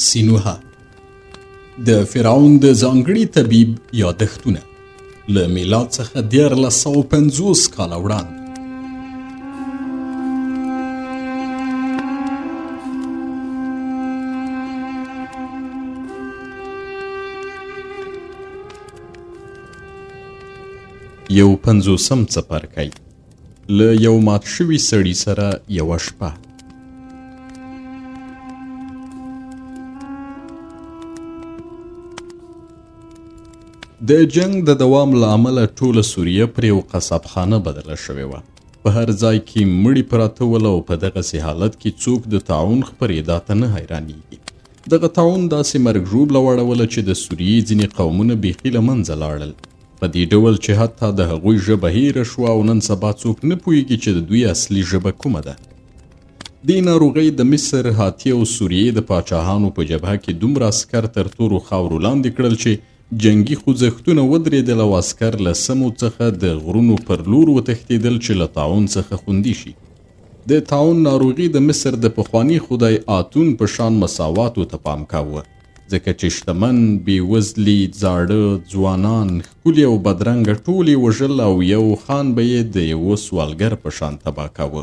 سینوها د فرعون د ځانګړي طبیب یادښتونه له میلاد څخه 1450 کاله وړاندې. یو 50م څپرکی له یو مات شوي سړي سره یوه شپه. د جنگ د دوام له امله ټوله سوریه پر یو قصابخانه بدله شوې وه. په هر ځای کې مړي پراته ول او په دغسې حالت کې څوک د طاعون خپرېدا ته نه حیرانېږي. دغه طاعون داسې مرګ ژوبله واړوله چې د سوریې ځینې قومونه بیخي له منځه لاړل، په دې ډول چې حتی د هغوی ژبه هیره شوه او نن سبا څوک نه پوهېږي چې د دوی اصلي ژبه کومه ده. دې ناروغۍ د مصر، هاتي او سوریې د پاچاهانو په جبهه کې دومره عسکر تر تورو خاورو لاندې کړل چې جنگي خوځښتونه ودرېدل او عسکر له سمو څخه د غرونو پر لور وتښتېدل چې له طاعون څخه خوندي شي. د طاعون ناروغي د مصر د پخواني خدای آتون په شان مساواتو ته پام کاوه، ځکه چې شتمن، بېوزلي، زاړه، ځوانان، ښکلي او بدرنګه ټول یې وژل او یو خان به یې د یوه سوالګر په شان تباه کاوه.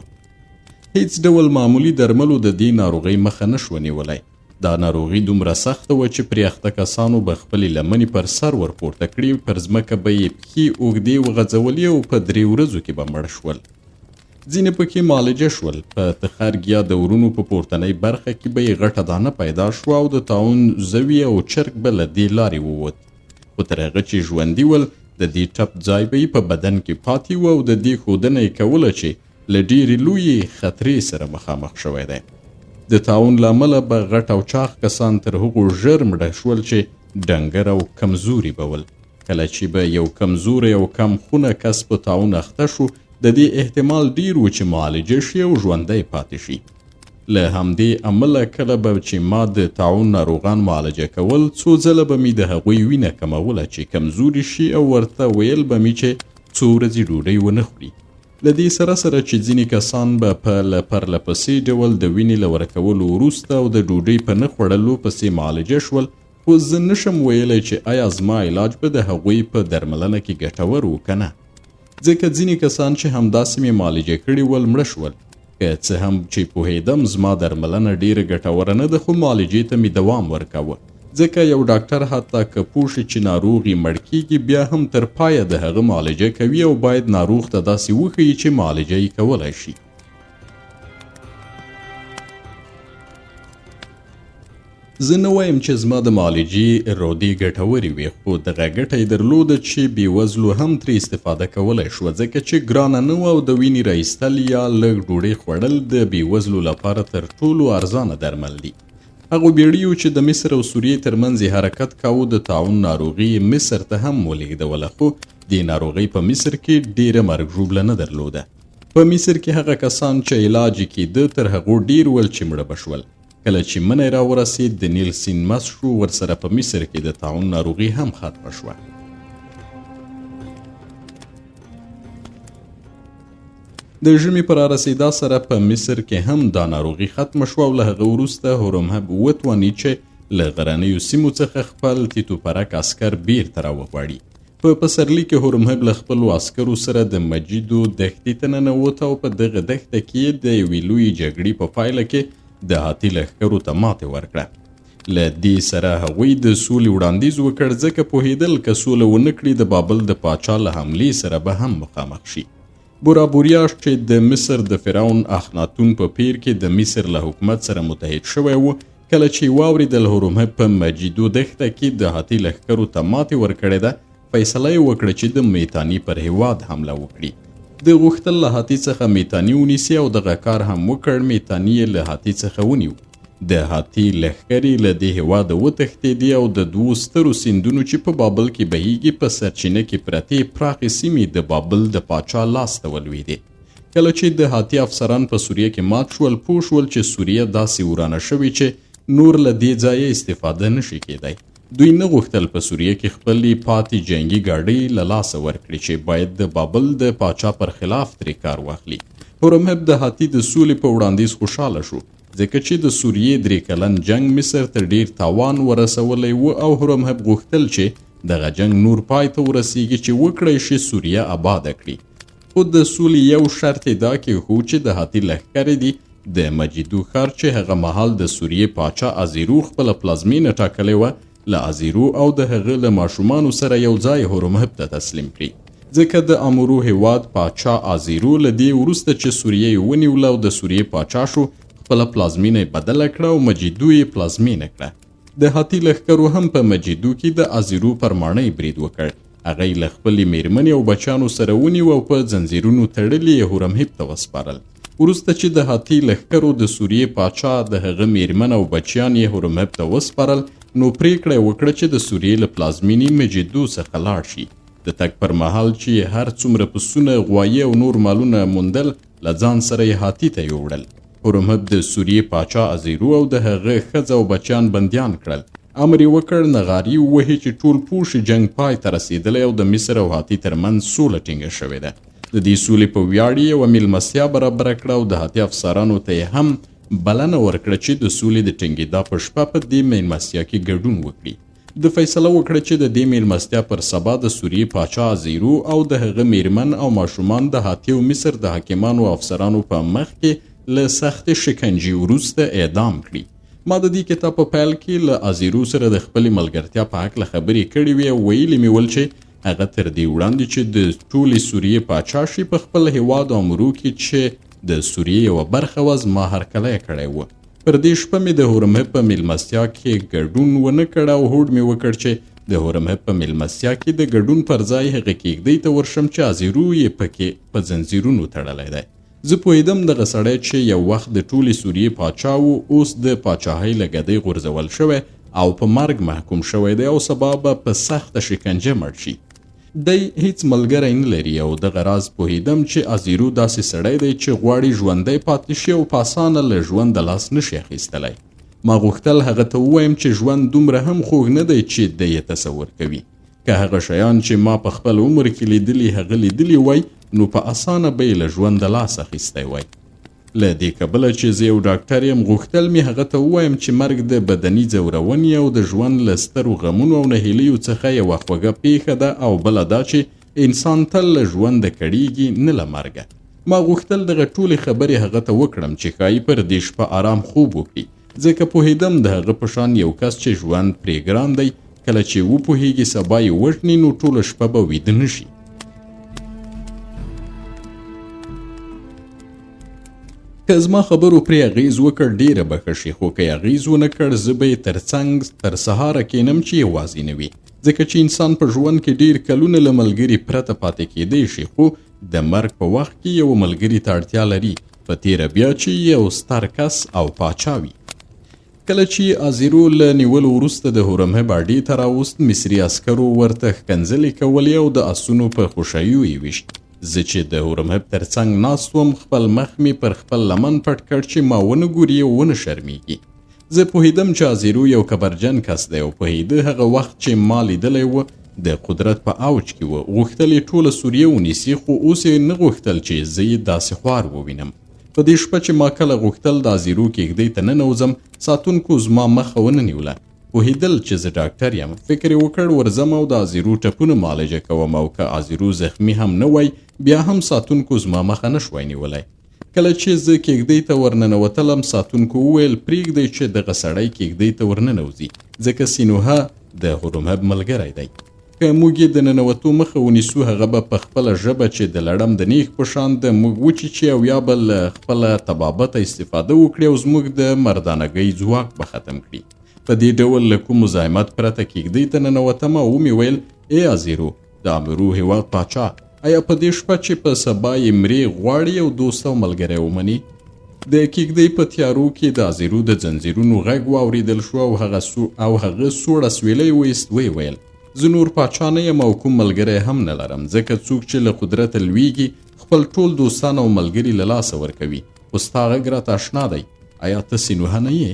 هیڅ ډول معمولي درملو د دې ناروغۍ مخه نه شوه نیولی. دا ناروغي دومره سخته وه چې پرې اخته کسانو به خپلې لمنې پر سر ورپورته کړي، پر ځمکه به یې پښې اوږدې وغځولې او په 3 ورځو کې به مړ شول. ځینې پکې معالجه شول. په تخرګ یا د ورونو په پورتنۍ برخه کې به یې غټه دانه پیدا شوه او د طاعون زوی او چرګ به له دې لارې ووت. خو تر هغه چې ژوندي ول، د دې ټپ ځای به یې په بدن کې پاتې و او د دې ښودنه یې کوله چې له ډېرې لویې خطرې سره مخامخ شوی دی. د طاعون له امله به غټ او چاغ کسان تر هغو ژر مړه شول چې ډنګر او کمزوري به ول. کله چې به یو کمزوری او کم خونه کس په طاعون اخته شو، د دې احتمال ډیر و چې معالجه شي او ژوندی پاتې شي. له همدې امله کله به چې ما د طاعون ناروغان معالجه کول، څو ځله به مې د هغوی وینه کموله چې کمزوري شي او ورته ویل به مې چې څو ورځې ډوډۍ ونه خوري. له دې سره سره چې ځینې کسان به په پرلپسې ډول د وینې له ورکولو وروسته او د ډوډۍ په نه خوړلو پسې معالجه شول، خو زه نشم ویلی چې آیا زما علاج به د هغوی په درملنه کې ګټور و که نه، ځکه ځینې کسان چې همداسې مې معالجه کړي ول مړه شول. که څه هم چې پوهېدم زما درملنه ډېره ګټوره نه ده، خو معالجې ته مې دوام ورکاوه، ځکه یو ډاکټر حتی که پوه شي چې ناروغ یې مړ کېږي، بیا هم تر پایه د هغه معالجه کوي او باید ناروغ ته داسې وښیي چې معالجه یې کولی شي. زه نه وایم چې زما د معالجې رودې ګټورې وې، خو دغه ګټه یې درلوده چې بېوزلو هم ترې استفاده کولی شوه، ځکه چې ګرانه نه وه او د وینې راایستل یا لږ ډوډۍ خوړل د بېوزلو لپاره تر ټولو ارزانه درمل دي. هغو بیړیو چې د مصر او سوریې ترمنځ یې حرکت کاوه د طاعون ناروغي مصر ته هم ولېږدوله، خو دې ناروغۍ په مصر کې ډېره مرګ ژوبله نه درلوده. په مصر کې هغه کسان چې علاج یې کېده تر هغو ډېر ول چې مړه به شول. کله چې منی راورسېد، د نیل سیند مس شو، ورسره په مصر کې د طاعون ناروغي هم ختمه شوه. د ژمي په رارسېدا سره په مصر کې هم دا ناروغي ختمه شوه او له هغه وروسته هورمهب وتوانید چې له غرنیو سیمو څخه خپل تیتوپرک عسکر بیرته راوغواړي. په پسرلي کې هورمهب له خپلو عسکرو سره د مجیدو دښتې ته ننوت او په دغه دښته کې د یوې لویې جګړې په پایله کې د هاتي لښکرو ته ماتې ورکړه. له دې سره هغوی د سولې وړاندیز وکړ، ځکه پوهېدل که سوله ونه کړي د بابل د پاچا له حملې سره به هم مخامخ شي. بورابوریاش چې د مصر د فرعون اخناتون په پیر کې د مصر له حکومت سره متحد شوی و، کله چې واورېدل هورمهب په مجیدو دښته کې د هاتي لښکرو ته ماتې ورکړې ده، فیصله یې وکړه چې د میتاني پر هیواد حمله وکړي. د غوښتل له هاتي څخه میتاني ونیسي او دغه کار هم وکړ. میتاني یې له هاتي څخه ونیو. د هاتي لښکرې له دې هیواده وتښتېدې او د 2 سترو سیندونو چې په بابل کې بهیږي په سرچینه کې پرتې پراخې سیمې د بابل د پاچا لاس ته ولوېدې. کله چې د هاتي افسران په سوریه کې مات شول، پوه شول چې سوریه داسې ورانه شوې چې نور له دې ځایه استفاده نشي کېدی. دوی نه غوښتل په سوریه کې خپلې پاتې جنگي ګاډۍ له لاسه ورکړي چې باید د بابل د پاچا پر خلاف ترې کار واخلي. هورمهب د هاتي د سولې په وړاندیز خوشحاله شو، ځکه چې د سوریې 3 کلن جنگ مصر ته ډیر تاوان ورسولی و او هرمهب غوښتل چې دغه جنگ نور پای ته ورسیږي چې وکړی شي سوریه آباده کړي. خو د سولې یو شرط دا کېښود چې د هاتي لښکرې دي د مجیدو ښار چې هغه مهال د سوریې پاچا ازیرو خپله پلازمینه ټاکلې وه له ازیرو او د هغه له ماشومانو سره یو ځای هرمهب ته تسلیم کړي. ځکه د امورو هیواد پاچا ازیرو له دې وروسته چې سوریه یې ونیوله او د سوریې پاچا شو خپله پلازمینه یې بدله کړه او مجیدو یې پلازمینه کړه. د هاتي لښکرو هم په مجیدو کې د ازیرو پر ماڼۍ برید وکړ. هغه یې له خپلې میرمنې او بچیانو سره ونیو او په زنځیرونو تړلي یې هرمهب ته وسپارل. وروسته چې د هاتي لښکرو د سوریې پاچا د هغه میرمن او بچیان یې هرمهب ته وسپارل نو پریکړه یې وکړه چې د سوریې له پلازمینې مجیدو څخه لاړ شي. د تګ پر مهال چې هر څومره پسونه غوایي او نور مالونه موندل له ځان سره یې هاتي ته یوړل. هرمهب د سوریې پاچا ازیرو او د هغه ښځه او بچیان بندیان کړل. امر یې وکړ نغاري ووهي چې ټول پوه شي جنګ پای ته رسېدلی او د مصر او هاتي ترمنځ سوله ټینګه شوې ده. د دې سولې په ویاړ یې یوه میلمستیا برابره کړه او د هاتي افسرانو ته یې هم بلنه ورکړه چې د سولې د ټینګېدا په شپه په دې میلمستیا کې ګډون وکړي. د فیصله وکړه چې د دې میلمستیا پر سبا د سوریې پاچا ازیرو او د هغه میرمن او ماشومان د هاتي او مصر د حاکمانو او افسرانو په مخ کې له سخت شکنجې وروسته اعدام کړي. ما د دې کتاب په پیل کې له ازیرو سره د خپلې ملګرتیا په هکله خبرې کړې وې او ویلې مې ول چې هغه تر دې وړاندې چې د ټولې سوریې پاچا شي په خپل هیواد امورو کې چې د سوریې یوه برخه وه زما هرکلی کړی و. پر دې شپه مې د هرمهب په میلمستیا کې ګډون ونه کړ او هوډ مې وکړ چې د هرمهب په میلمستیا کې د ګډون پر ځای هغه کېږدۍ ته ورشم چې ازیرو یې پکې په زنځیرونو تړلی دی. زه پوهېدم دغه سړی چې یو وخت د ټولې سوریې پاچا و اوس د پاچاهۍ له ګدۍ غورځول شوی او په مرګ محکوم شوی دی او سبا به په سخته شکنجه مړ شي. دی هیڅ ملګری نه لري او دغه راز پوهېدم چې ازیرو داسې سړی دی چې غواړي ژوندی پاتې شي او په اسانه له ژونده لاس نشي اخیستلی. ما غوښتل هغه ته ووایم چې ژوند دومره هم خوږ نه دی چې دی یې تصور کوي. که هغه شیان چې ما په خپل عمر کې لیدلي هغه لیدلي وای نو په اسانه به یې له ژونده لاس اخیستی وای. له دې کبله چې زه یو ډاکټر یم غوښتل مې هغه ته ووایم چې مرګ د بدني ځورونې او د ژوند له سترو غمونو او نهیلیو څخه یوه خوږه پیښه ده او بله دا چې انسان تل له ژونده کړیږي نه له مرګه. ما غوښتل دغه ټولې خبرې هغه ته وکړم چې ښایي پر دې شپه آرام خوب وکړي ځکه پوهېدم د هغه په شان یو کس چې ژوند پرې ګران دی کله چې وپوهېږي سبا یې وژني نو ټوله شپه به ویده نه شي. که زما خبرو پرې اغیز وکړ ډیره به ښه شي خو که یې اغیز ونه کړ زه به یې تر څنګ تر سهاره کینم چې یوازې نه وي ځکه چې انسان په ژوند کې ډیر کلونه له ملګري پرته پاتې کیدی شي خو د مرګ په وخت کې یو ملګري ته اړتیا لري په تیره بیا چې یو ستر کس او پاچا وي. کله چې ازیرو له نیولو وروسته د هرمهب اډې ته راوست مصري عسکرو ورته ښکنځلې کولې او د اسونو په خوشاییو یې ویشت. زه چې د هرمهب تر څنګ ناست وم خپل مخ مې پر خپل لمن پټ کړ چې ما ونه ګوري او ونه شرمیږي. زه پوهېدم چې ازیرو یو کبرجن کس دی او پوهېده هغه وخت چې ما لیدلی و د قدرت په اوج کې و. غوښتل یې ټوله سوریه ونیسي خو اوس یې نه غوښتل چې زه یې داسې خوار ووینم. په دې شپه چې ما کله غوښتل د ازیرو کېږدۍ ته ننوځم ساتونکو زما مخه ونه نیوله. پوهېدل چې زه ډاکټر یم فکر یې وکړ ورځم او د ازیرو ټپونه معالجه کوم او که ازیرو زخمی هم نه وای بیا هم ساتونکو زما مخه نه شوی نیولی. کله چې زه کېږدۍ ته ورننوتلم ساتونکو وویل پرېږدئ چې دغه سړی کېږدۍ ته ورننوځي ځکه سینوهه د هرمهب ملګری دی. که موږ یې د ننوتو مخه ونیسو هغه به په خپله ژبه چې د لړم د نیغ په شان د موږ وچیچي او یا به له خپله طبابته استفاده وکړي او زموږ د مردانګۍ ځواک به ختم کړي. په دې ډول له کوم مزاحمت پرته کېږدۍ ته ننوتم او ومې ویل ای ازیرو د امرو هیواد پاچا آیا په دې شپه چې په سبا یې مرې غواړي او دوست او ملګری ومني؟ د کېږدۍ په تیارو کې د ازیرو د ځنځیرونو غږ واورېدل شو او هغه سوړه سویلی ویست ویې ویل زه نور پاچا نه یم او کوم ملګری هم نه لرم ځکه څوک چې له قدرته لویږي خپل ټول دوستان او ملګري له لاسه ورکوي. خو ستا غږ راته اشنا دی آیا ته سینوهه نه یې؟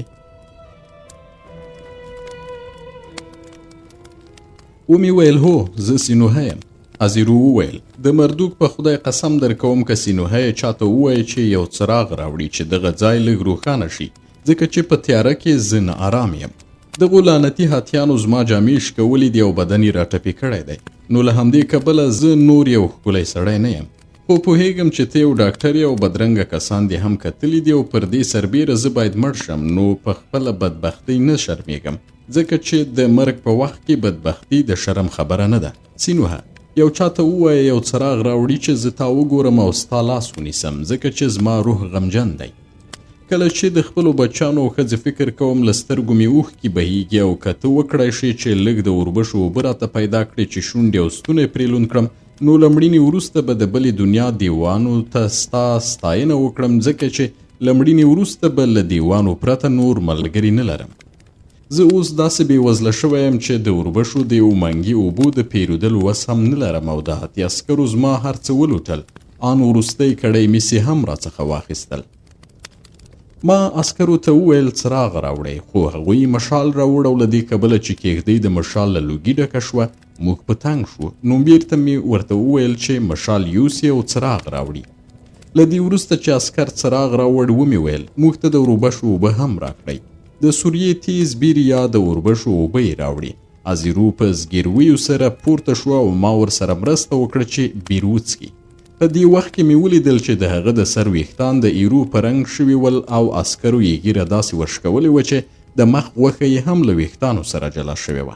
ومې ویل هو زه سینوهه یم. ازیرو وویل د مردوک په خدای قسم در کوم که سینوهه یې چاته ووایي چې یو څراغ راوړي چې دغه ځای لږ روښانه شي ځکه چې په تیاره کې زه نه آرام یم. دغو لعنتي هاتیانو زما جامې شکولې دي او بدن یې راټپې کړی دی. نو له همدې کبله زه نور یو ښکلی سړی نه یم. خو پوهیږم چې ته یو ډاکټر یې او بدرنګه کسان دې هم کتلي دي او پر دې سربیره زه باید مړ شم. نو په خپله بدبختۍ نه شرمېږم، ځکه چې د مرګ په وخت کې بدبختي د شرم خبره نه ده. سینوهه، یو چاته ووایه یو څراغ راوړي چې زه تا وګورم او ستا لاس ونیسم، ځکه چې زما روح غمجن دی. کله چې د خپلو بچیانو او ښځې فکر کوم له سترګو مې اوښکې بهیږي او که ته وکړی شې چې لږ د اوربشو اوبه راته پیدا کړې چې شونډې او ستونی پرې لوند کړم، نو له مړینې وروسته به د بلې دنیا دیوانو ته ستا ستاینه وکړم، ځکه چې له مړینې وروسته به له دیوانو پرته نور ملګري نه لرم. زه اوس داسې بېوزله شوی یم چې د اوربشو د یو منګي اوبو د پیرودلو وس هم نه لرم او د هاتي عسکرو زما هر څه ولوټل. آن وروستی کړی مسې هم راڅخه واخیستل. ما عسکرو ته وویل څراغ راوړئ، خو هغوی مشال راوړ او له دې کبله چې کېږدۍ د مشال له لوګي ډکه شوه موږ په تنګ شو. نو بیرته مې ورته وویل چې مشال یوسي او څراغ راوړي. له دې وروسته چې عسکر څراغ راوړ ومې ویل موږ ته د اوربشو اوبه هم راکړئ. د سوریې تیز بیر یا د اوربشو اوبه یې راوړي. ازیرو په زګیرویو سره پورته شو او ما ورسره مرسته وکړه چې بیر وڅکي. په دې وخت کې مې ولیدل چې د هغه د سر ویښتان د ایرو په رنګ شوي ول او عسکرو یې ږیره داسې ورشکولې وه چې د مخ غوښه یې هم له ویښتانو سره جلا شوې وه.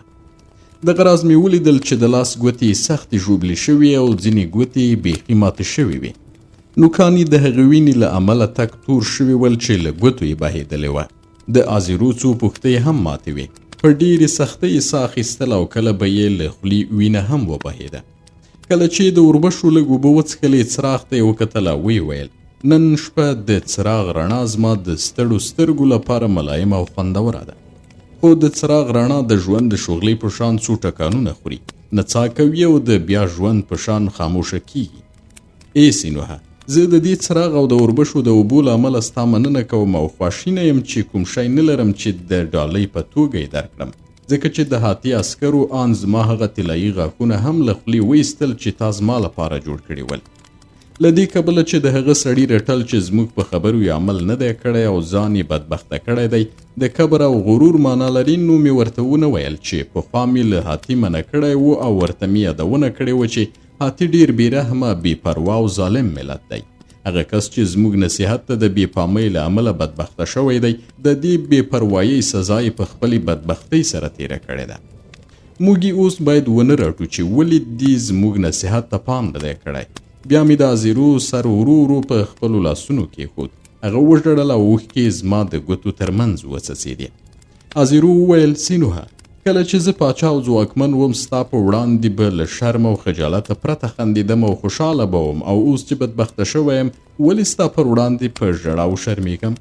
دغه راز مې ولیدل چې د لاس ګوتې سختې ژوبلې شوي او ځینې ګوتې بیخي ماتې شوې وې. نوکان یې د هغې وینې له امله تک تور شوي ول چې له ګوتو یې بهېدلې وه. د ازیرو څو پوښتۍ هم ماتې وې. په ډېرې سختۍ یې ساه اخیستل او کله به یې له خولې وینه هم وبهېده. کله چې د اوربشو لږ اوبه وڅښلې څراغ ته یې وکتل او ویې ویل نن شپه د څراغ رڼا زما د ستړو سترګو لپاره ملایم او خوندوره ده. خو د څراغ رڼا د ژوند د شغلې په شان څو ټکانونه خوري، نڅا کوي او د بیا ژوند په شان خاموشه کیږي. ای سینوهه، زه د دې څراغ او د اوربشو د اوبو له امله ستا مننه کوم او خواشینه یم چې کوم شی نه لرم چې د ډالۍ په توګه یې درکړم، ځکه چې د هاتي عسکرو آن زما هغه طلایي غاښونه هم له خولې وایستل چې تا زما لپاره جوړ کړي ول. له دې کبله چې د هغه سړي رټل چې زموږ په خبرو یې عمل نه دی کړی او ځان یې بدبخته کړی دی د کبر او غرور معنا لري، نو مې ورته ونه ویل چې پخوا مې له هاتي منع کړی و او ورته مې یادونه کړې وه چې هاتي ډېر بېرحمه بېپروا او ظالم ملت دی. هغه کس چې زموږ نصیحت ته د بېپامۍ له امله بدبخته شوی دی د دې بېپروایۍ سزا یې په خپلې بدبختۍ سره تېره کړې ده. موږ یې اوس باید ونه رټو چې ولې دې زموږ نصیحت ته پام نه دی کړی. بیا مې د ازیرو سر ورو ورو په خپلو لاسونو کېښود. هغه وژړل او اوښکې زما د ګوتو ترمنځ وڅڅېدې. ازیرو وویل سینوهه، کله چې زه پاچا او ځواکمن وم ستا په وړاندې به له شرم او خجالته پرته خندېدم او خوشحاله به وم، او اوس چې بدبخته شوی یم ولې ستا پر وړاندې په ژړا وشرمېږم؟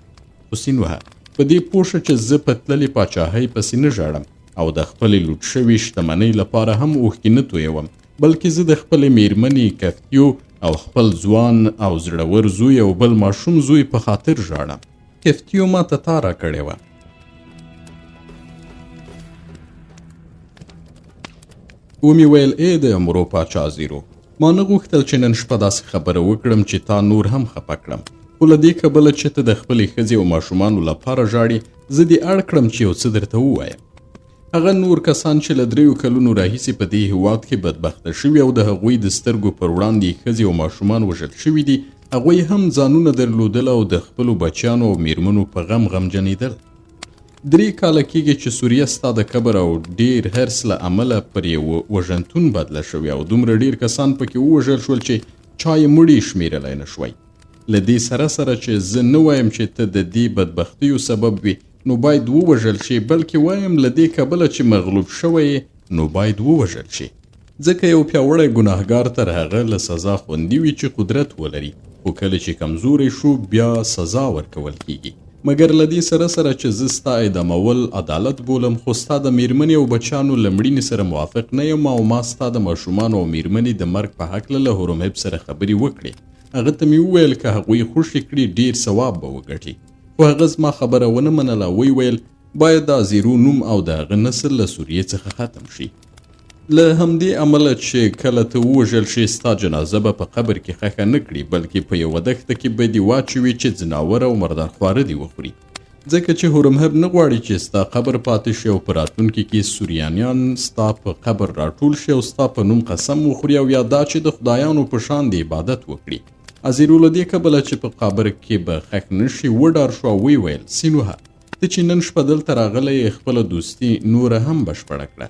خو سینوهه، په دې پوه شه چې زه په تللې پاچاهۍ پسې نه ژاړم او د خپلې لوټ شوې شتمنۍ لپاره هم اوښکې نه تویوم، بلکې زه د خپلې میرمنې کفتیو او خپل ځوان او زړور زوی او بل ماشوم زوی په خاطر ژاړم. کفتیو ما ته تا راکړې وه. ومې ویل ای د امرو پاچا ازیرو، ما نه غوښتل چې نن شپه داسې خبره وکړم چې تا نور هم خفه کړم، خو له دې کبله چې ته د خپلې ښځې او ماشومانو لپاره ژاړې زه دې اړ کړم چې یو څه درته ووایم. هغه نور کسان چې له 3 کلونو راهیسې په دې هېواد کې بدبخته شوي او د هغوی د سترګو پر وړاندې ښځې او ماشومان وژل شوي دي، هغوی هم ځانونه درلودل او د خپلو بچیانو او میرمنو په غم غمجنېدل. 3 کاله کېږي چې سوریه ستا د کبر او ډېر حرص له امله پر یو وژنتون بدله شوې او دومره ډېر کسان پکې ووژل شول چې چا یې مړي شمېرلی نه شوی. له دې سره چې زه نه وایم چې ته د دې بدبختیو سبب وي نو باید ووژل شي، بلکې وایم له دې کبله چې مغلوب شوی نو باید ووژل شي، ځکه یو پیاوړی ګناهګار تر هغه له سزا خوندي وي چې قدرت ولري، خو کله چې کمزوری شو بیا سزا ورکول کیږي. مګر له دې سره چې زه ستا اعدامول عدالت بولم، خو ستا د میرمنې او بچیانو له مړینې سره موافق نه یم او ما ستا د ماشومانو او میرمنې د مرګ په هکله له هورمهب سره خبرې وکړې. هغه ته مې وویل که هغوی خوشې کړي ډېر ثواب به وګټي، خو هغه زما خبره ونه منله. وی ویل باید د ازیرو نوم او د هغه نسل له سوریې څخه ختم شي. له همدې عمله چې کله ته ووژل شي ستا جنازه به په قبر کې ښخه نه کړي، بلکې په یوه دښته کې به دې واچوي چې ځناور او مردار خواره دې وخوري. ځکه چې هورمهب نه غواړي چې ستا قبر پاتې شي او په راتلونکي کې سوریانیان ستا په قبر راټول شي او ستا په نوم قسم وخوري او یا دا چې د خدایانو په شان د عبادت وکړي. ازیرو له دې کبله چې په قبر کې به خښ نه شي وډار شو او ویې ویل سینوهه ته چې نن شپه دلته راغلی یې خپله دوستي نوره هم بشپړه کړه.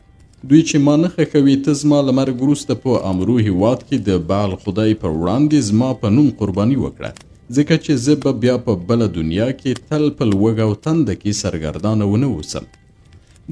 دوی چې ما نه خوښوي ته زما له مرګ وروسته په امرو هیواد کې د بعل خدای پر وړاندې زما په نوم قرباني وکړه، ځکه چې زه به بیا په بله دنیا کې تل په لوږه او تنده کې سرګردانه ونه اوسم.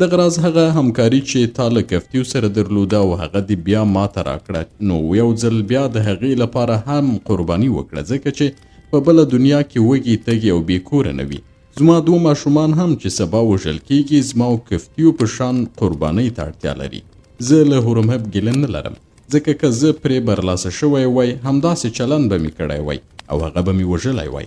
دغه راز هغه همکاري چې تا له کفتیو سره درلوده او هغه دې بیا ما ته راکړه، نو یو ځل بیا د هغې لپاره هم قرباني وکړه، ځکه چې په بله دنیا کې وږي تږي او بې کوره نه وي. زما 2 ماشومان هم چې سبا وژل کېږي زما او کفتیو په شان قربانۍ ته اړتیا لري. زه له هورمهب ګیله نه لرم، ځکه که زه پرې برلاسه شوی وای همداسې چلند به مې کړی وای او هغه به مې وژلی وای.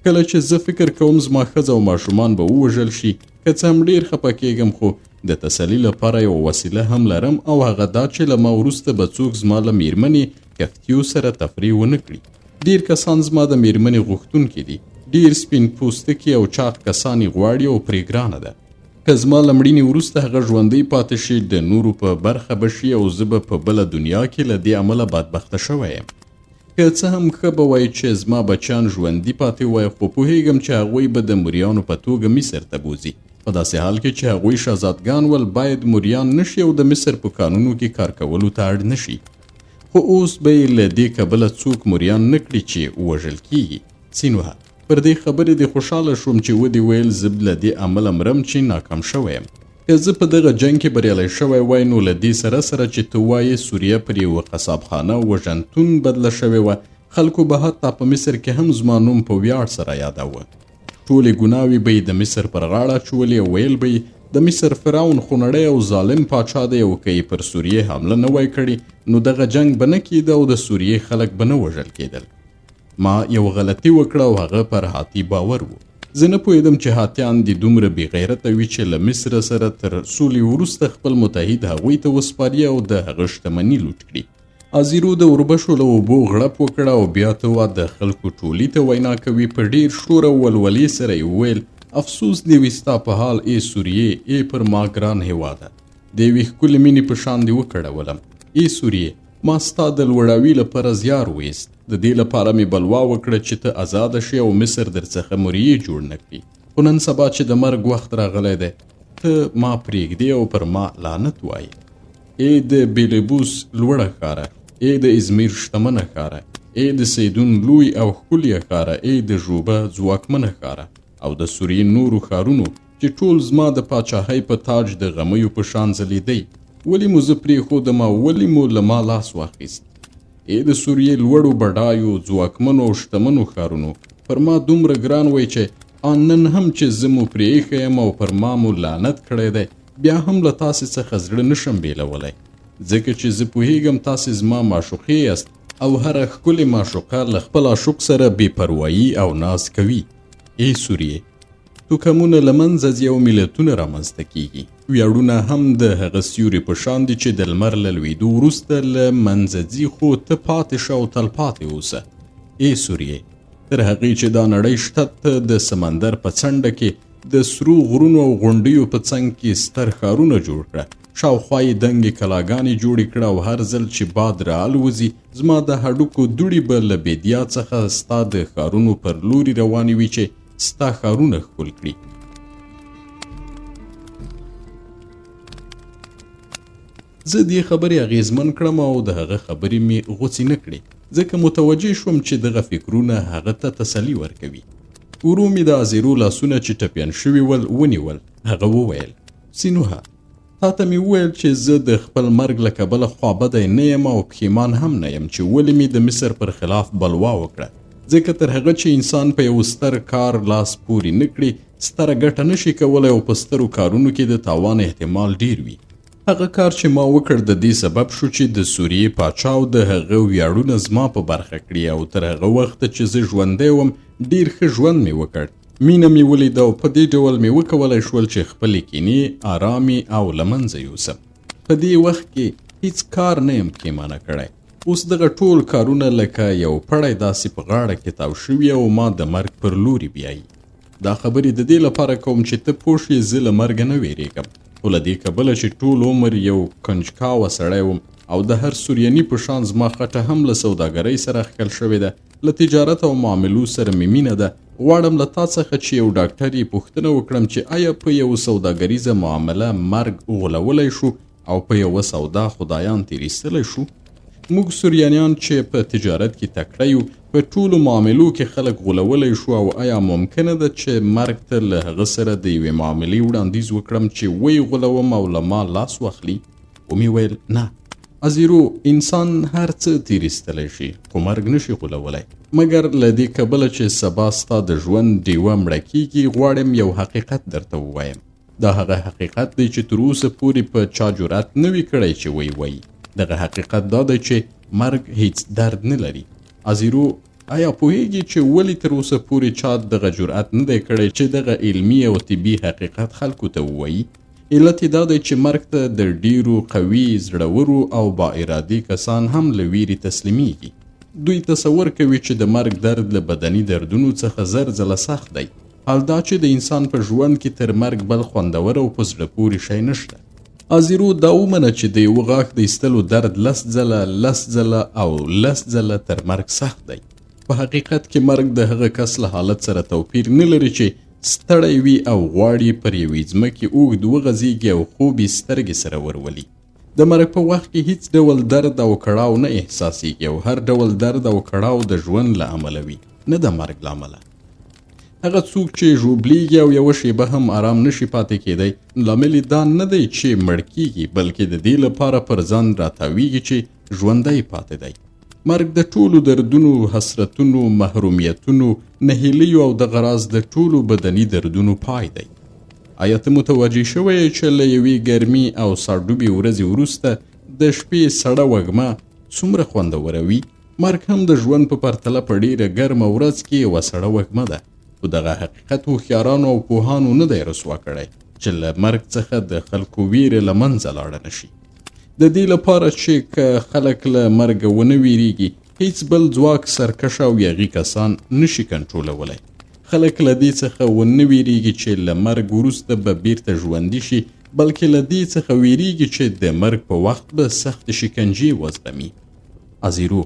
کله چې زه فکر کوم زما ښځه او ماشومان به ووژل شي، که څه هم ډېر خفه کېږم خو د تسلي لپاره یوه وسیله هم لرم او هغه دا چې له ما وروسته به څوک زما له میرمنې کفتیو سره تفریح ونه کړي. ډېر کسان زما د میرمنې غوښتونکي دي، ډېر سپین پوستکي او چاق کسان یې غواړي او پرې ګرانه ده. که زما له مړینې وروسته هغه ژوندی پاتې شي د نورو په برخه به شي او زه به په بله دنیا کې له دې امله بدبخته شوی یم. که څه هم ښه به وایي چې زما بچیان ژوندي پاتې وای، خو پوهیږم چې هغوی به د موریانو په توګه مصر ته بوځي. په داسې حال کې چې هغوی شهزادګان ول باید موریان نشي او د مصر په قانونو کې کار کولو ته اړ نشي. خو اوس به یې له دې کبله څوک موریان نه کړي چې ووژل کېږي. سینوهه پر دې خبرې دې خوشحاله شوم چې ودې ویل زه له دې امله مرم چې ناکام شوی یم. که زه په دغه جنګ کې بریالی شوی وای نو له دې سره چې ته وایې سوریه پر یوه قصابخانه وژنتون بدله شوې وه، خلکو به حتی په مصر کې هم زما نوم په ویاړ سره یاداوه. ټولې ګناوې به یې د مصر پر غاړه اچولې او ویل به یې د مصر فرعون خونړی او ظالم پاچا دی او که یې پر سوریې حمله نه وای کړې نو دغه جنګ به نه کېده او د سوریې خلک به نه وژل کېدل. ما یو غلطي وکړه او هغه پر هاتی باور و. زه نه پوهېدم چې هاتیان دې دومره بې غیرته وي چې له مصر سره تر سولې وروسته خپل متحد هغوی ته وسپاري او د هغه شتمني لوټ کړي. ازیرو د اوربشو له اوبو غړپ وکړه او بیا ته وا د خلکو ټولي ته وینا کوي. په ډېر شور او ولولې سره یې وویل افسوس دې وي ستا په حال ای سوریې، ای پر ما ګران هېواده، د یوې ښکلې مینې په شان دې وکړولم. ای سوریې، ما ستا د لوړاوي لپاره زیار ویست، د دې لپاره مې بلوا وکړه چې ته آزاده شې او مصر درڅخه موریې جوړ نه کړي. خو نن سبا چې د مرګ وخت راغلی دی ته ما پرېږدې او پر ما لعنت وایې. ای د بیلبوس لوړه ښاره، ای د ازمیر شتمنه ښاره، ای د سیدون لوی او ښکلیه ښاره، ای د ژوبه ځواکمنه ښاره او د سوریې نورو ښارونو چې ټول زما د پاچاهۍ په تاج د غمیو په شان ځلیدی، ولې مو زه پرېښودم او ولې مو له ما لاس واخیست؟ ای د سوریې لوړو بډایو ځواکمنو او شتمنو ښارونو، پر ما دومره ګران وی چې آن نن هم چې زه مو پرې ایښی یم او پر ما مو لعنت کړی دی بیا هم له تاسې څخه زړه نشم بیلولی، ځکه چې زه پوهیږم تاسې زما معشوقې یاست او هره ښکلې معشوقه له خپل عاشق سره بې پروایي او ناز کوي. ای سوریې، توکمونه له منځه ځي او ملتونه رامنځته کېږي، ویاړونه هم د هغه سیوري په شان دي چې د لمر له لوېدو وروسته له منځه ځي، خو ته پاتې شه او تل پاتې اوسه. ای سوریې، تر هغې چې دا نړۍ شته ته د سمندر په څنډه کې د سرو غرونو او غونډیو په څنګ کې ستر ښارونه جوړ کړه، شاوخوا یې دنګې کلاګانې جوړې کړه او هر ځل چې باد راالوځي زما د هډوکو دوړې به له بیدیا څخه ستا د ښارونو پر لوري روانې وي چې ستا ښارونه ښکل کړي. زه دې خبرې اغېزمن کړم او د هغه خبرې مې غوڅې نه کړې، ځکه متوجه شوم چې دغه فکرونه هغه ته تسلي ورکوي. ورو مې د ازیرو لاسونه چې ټپیان شوي ول ونیول. هغه وویل سینوهه، تا ته مې وویل چې زه د خپل مرګ له کبله خوابدی نه یم او پښیمان هم نه یم چې ولې مې د مصر پر خلاف بلوا وکړه، ځکه تر هغه چې انسان په یو ستر کار لاس پورې نه کړي ستره ګټه نشي کولی او په سترو کارونو کې د تاوان احتمال ډیر وي. هغه کار چې ما وکړ د دې سبب شو چې د سوریې پاچا او د هغه ویاړونه زما په برخه کړي او تر هغه وخته چې زه ژوندی وم ډیر ښه ژوند مې وکړ، مینه مې ولیده او په دې ډول مې وکولی شول چې خپلې کینې آرامې او له منځه یوسم. په دې وخت کې هیڅ کار نه یم پښیمانه کړی. اوس دغه ټول کارونه لکه یو پړی داسې په غاړه کې تاو شوي او ما د مرګ پر لوري بیایي. دا خبرې د دې لپاره کوم چې ته پوه شې زه له مرګه نه ویریږم، خو له دې کبله چې ټول عمر یو کنجکاوه سړی وم او د هر سوریاني په شان زما خټه هم له سوداګرۍ سره ښکل شوې ده، له تجارت او معاملو سره مې مینه ده. غواړم له تا څخه چې یو ډاکټر یې پوښتنه وکړم چې آیا په یو سوداګریزه معامله مرګ غولولی شو او په یوه سودا خدایان تیریستلی شو؟ موږ سوریانیان چې په تجارت کې تکړه یو په ټولو معاملو کې خلک غولولی شو، او آیا ممکنه ده چې مرګ ته له هغه سره د یوې معاملې وړاندیز وکړم چې ویې غولوم او له ما لاس واخلي؟ ومې ویل نه ازیرو، انسان هر څه تیریستلی شي خو مرګ نشي غولولی، مګر له دې کبله چې سبا ستا د ژوند ډیوه مړه کیږي غواړم یو حقیقت درته ووایم. دا هغه حقیقت دی چې تر اوسه پورې په چا جرأت نه وي کړی چې وایي. دغه حقیقت دا دی چې مرګ هیڅ درد نه لري. ازیرو، آیا پوهیږي چې ولې تر اوسه پورې چا دغه جرأت نه دی کړی چې دغه علمي او طبي حقیقت خلکو ته ووایي؟ علت دا دی چې مرګ ته د ډیرو قوي، زړورو او با ارادي کسان هم له ویرې تسلیمیږي. دوی تصور کوي چې د مرګ درد له بدني دردونو څخه زر ځله سخت دی، حال دا چې د انسان په ژوند کې تر مرګ بل خوندور او په زړه پورې شی نشته. ازیرو، دا ومنه چې د یوه غاښ د ایستلو درد 10 ځله او 10 ځله تر مرګ سخت دی. په حقیقت کې مرګ د هغه کس له حالت سره توپیر نه لري چې ستړی وي او غواړي پر یوې ځمکې اوږد وغځېږي او خوب یې سترګې سره ورولي. د مرګ په وخت کې هیڅ ډول درد او کړاو نه احساسېږي او هر ډول درد او کړاو د ژوند له امله وي، نه د مرګ له امله. هغه څوک چې ژوبلیږي او یوه شیبه هم آرام نشي پاتې کېدی، لامل یې دا نه دی چې مړ کیږي، بلکې د دې لپاره پر ځان راتاویږي چې ژوندی پاتې دی. مرګ د ټولو دردونو، حسرتونو، محرومیتونو، نهیلیو او دغه راز د ټولو بدني دردونو پای دی. آیا ته متوجه شوی چې له یوې ګرمي او ساړدوبې ورځې وروسته د شپې سړه وږمه څومره خوندوره وي؟ مرګ هم د ژوند په پرتله په ډېره ګرمه ورځ کې یوه سړه وږمه ده. خو دغه حقیقت هوښیارانو او پوهانو نه دی رسوا کړی چې له مرګ څخه د خلکو ویرې له منځه لاړه نشي. د دې لپاره چې که خلک له مرګه ونه ویریږي، هیڅ بل ځواک، سرکشه او یاغي کسان نشي کنټرولولی. خلک له دې څخه ونه ویریږي چې له مرګ وروسته به بیرته ژوندي شي، بلکې له دې څخه ویریږي چې د مرګ په وخت به سخت شکنجې وزغمي. ازیرو،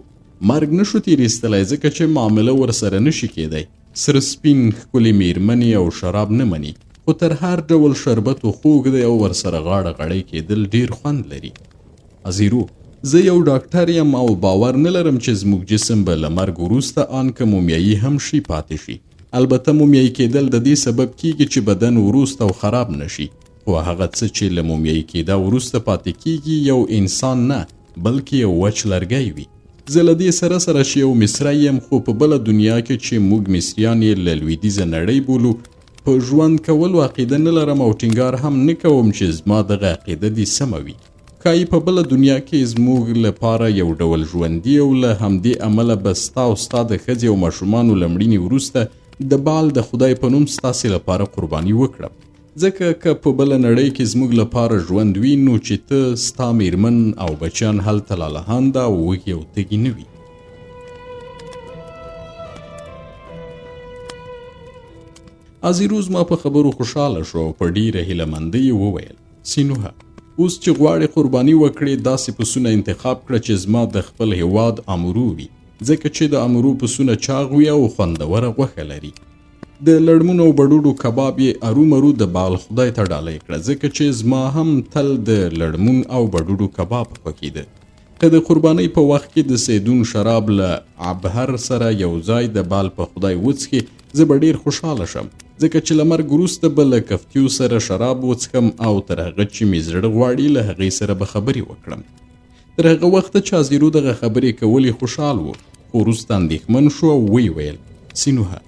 مرګ نشو تیریستلی ځکه چې معامله ورسره نشي کېدی. سره سپین ښکلې میرمنې او شراب نه مني، خو تر هر ډول شربت خوږ دی او ورسره غاړه غړی کېدل ډیر خوند لري. ازیرو، زه یو ډاکټر یم او باور نه لرم چې زموږ جسم به له مرګ وروسته آن که مومیایي هم شي پاتې شي. البته مومیایي کېدل د دې سبب کیږي چې بدن وروسته او خراب نشي، خو هغه څه چې له مومیایي کېدا وروسته پاتې کیږي یو انسان نه بلکې یو وچ لرګی وي. زه له دې سره چې یو مصری یم، خو په بله دنیا کې چې موږ مصریان یې له لویدیځه نړۍ بولو، په ژوند کولو عقیده نه لرم او ټینګار هم نه کوم چې زما دغه عقیده دې سمه وي. ښایي په بله دنیا کې زموږ لپاره یو ډول ژوندي او له همدې امله به ستا او ستا د ښځې او ماشومانو له مړینې وروسته د بال د خدای په نوم ستاسې لپاره قرباني وکړم. ځکه که په بله نړۍ کې زموږ لپاره ژوند وي، نو چې ته، ستا میرمن او بچیان هلته لالهانده او وږي او تږي نه وي. ازیرو زما په خبرو خوشحاله شو او په ډیره هیلهمندۍ یې وویل: سینوهه، اوس چې غواړې قرباني وکړې، داسې پسونه انتخاب کړه چې زما د خپل هیواد امرو وي، ځکه چې د امرو پسونه چاغ وي او خوندوره غوښه لري. د لړمونو او بډوډو کباب یې ارومرو د بال خدای ته ډالۍ کړه، ځکه چې زما هم تل د لړمون او بډوډو کباب خوښېده. که د قربانۍ په وخت کې د سیدون شراب له عبهر سره یو ځای د بال په خدای وڅښې، زه به ډېر خوشحاله شم، ځکه چې له مرګ وروسته به له کفتیو سره شراب وڅښم او تر هغه چې مې زړه غواړي له هغې سره به خبرې وکړم. تر هغه وخته چې ازیرو دغه خبرې کولې خوشحال و، خو وروسته اندېښمن شو او ویې ویل: سینوهه،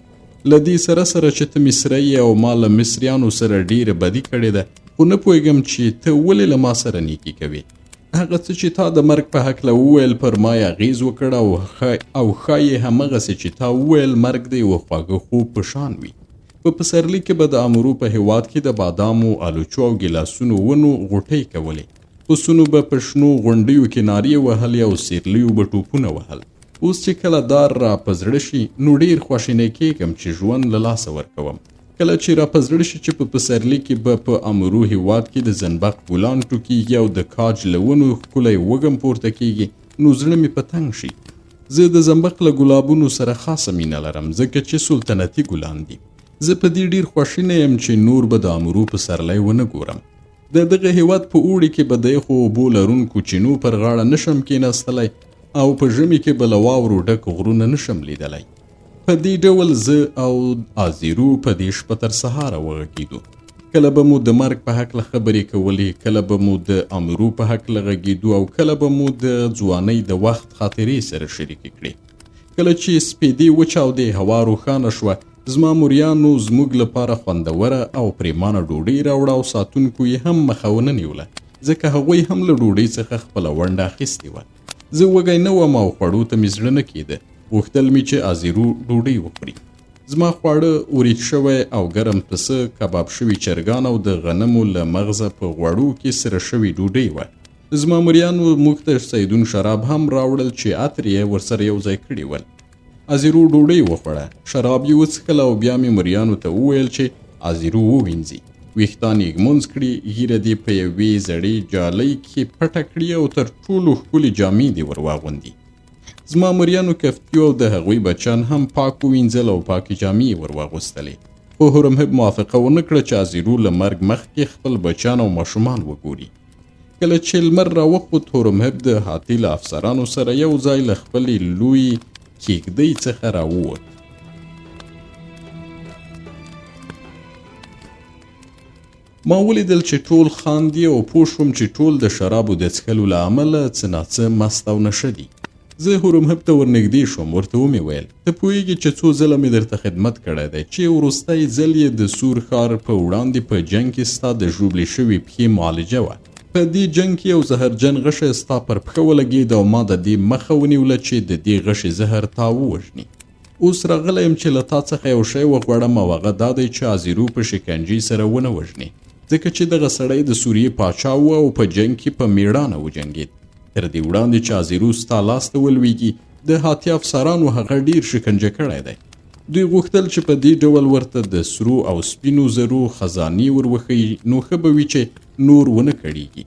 له دې سره چې ته مصری او ما له مصریانو سره ډیره بدي کړې ده، خو نه پوهېږم چې ته ولې له ما سره نیکي کوې. هغه څه چې تا د مرګ په هکله وویل پر ما یې اغېز وکړ او ښایي همغسې چې تا وویل مرګ د یوه خواږه خوب په شان وي. په پسرلي کې به د امرو په هیواد کې د بادامو، الوچو او ګیلاسونو ونو غوټۍ کولې. پسونو به په شنو غونډیو کې نارې وهلې او سیرلیو به ټوپونه وهل. اوس چې کله دار را په زړه شي، نو ډېر خواشینی کېږم چې ژوند له لاسه ورکوم. کله چې را په زړه شي چې په پسرلي کې به په امرو هېواد کې د زنبق ګلان ټوکېږي او د کاج له ونو ښکلی وږم پورته کېږي، نو زړه مې په تنګ شي. زه د زنبق له ګلابونو سره خاصه مینه لرم، ځکه چې سلطنتي ګلان دي. زه په دې ډیر خواشینی یم چې نور به د امرو پسرلی ونه ګورم. د دغه هېواد په اوړي کې به د یخو اوبو لرونکو چینو پر غاړه نشم کېناستلی او په ژمي کې به له واورو ډک غرونه نشم لیدلی. په دې ډول زه او آزیرو په دې شپه تر سهاره وغږېدو. کله به مو د مرګ په هکله خبرې کولې، کله به مو د امرو په هکله غږېدو او کله به مو د ځوانۍ د وخت خاطرې سره شریکې کړې. کله چې سپېدې وچاودې، هوا روښانه شوه، زما موریانو زموږ لپاره خوندوره او پریمانه ډوډۍ راوړه او ساتونکو یې هم مخه ونه نیوله، ځکه هغوی هم له ډوډۍ څخه خپله ونډه اخیستې وه. زه وږی نه وم او خوړو ته مې زړه نه کېده. غوښتل مې چې آزیرو ډوډۍ وخوري. زما خواړه وریت شوی او ګرم پسه، کباب شوي چرګان او د غنمو له مغزه په غوړو کې سره شوي ډوډۍ وه. زما موریانو موږ ته سیدون شراب هم راوړل چې عطر یې ورسره یو ځای کړي ول. آزیرو ډوډۍ وخوړه، شراب یې وڅښل او بیا مې موریانو ته وویل چې آزیرو ووینځي. ویښتان یې ږمونځ کړي، ږیره دې په یوې زړې جالۍ کې پټه کړي او تر ټولو ښکلې جامې دې ور واغوندي. زما موریانو کفتیو او د هغوی بچیان هم پاک ووینځل او پاکې جامې یې ور واغوستلې. خو هورمهب موافقه ونه کړه چې آزیرو له مرګ مخکې خپل بچیان او ماشومان وګوري. کله چې لمر راوخوت، هورمهب د هاتي له افسرانو سره یو ځای له خپلې لوی کېږدۍ څخه راووت. ما ولیدل چې ټول خاندي او پوه شوم چې ټول د شرابو د څښلو له امله څه ناڅه مست او نشه دي. زه هورمهب ته ورنږدې شوم، ورته ومې ویل ته پوهېږې چې څو ځله مې درته خدمت کړی دی چې وروستی ځل یې د سور ښار په وړاندې په جنګ کې ستا د ژوبلې شوې پښې معالجه وه. په دې جنګ کې یو زهرجن غشی ستا پر پښه ولګېد او ما د دې مخه ونیوله چې د دې غشي زهر تا ووژني. اوس راغلی یم چې له تا څخه یو شی وغواړم او هغه دا دی چې آزیرو په شکنجې سره ونه وژنې، ځکه چې دغه سړی د سوریې پاچا و او په جنګ کې په میړانه وجنګېد. تر دې وړاندې چې آزیرو ستا لاس ته ولویږي، د هاتي افسرانو هغه ډیر شکنجه کړی دی. دوی غوښتل چې په دې ډول ورته د سرو او سپینو زرو خزانې وروښیي، نو ښه به وي چې نور ونه کړیږي.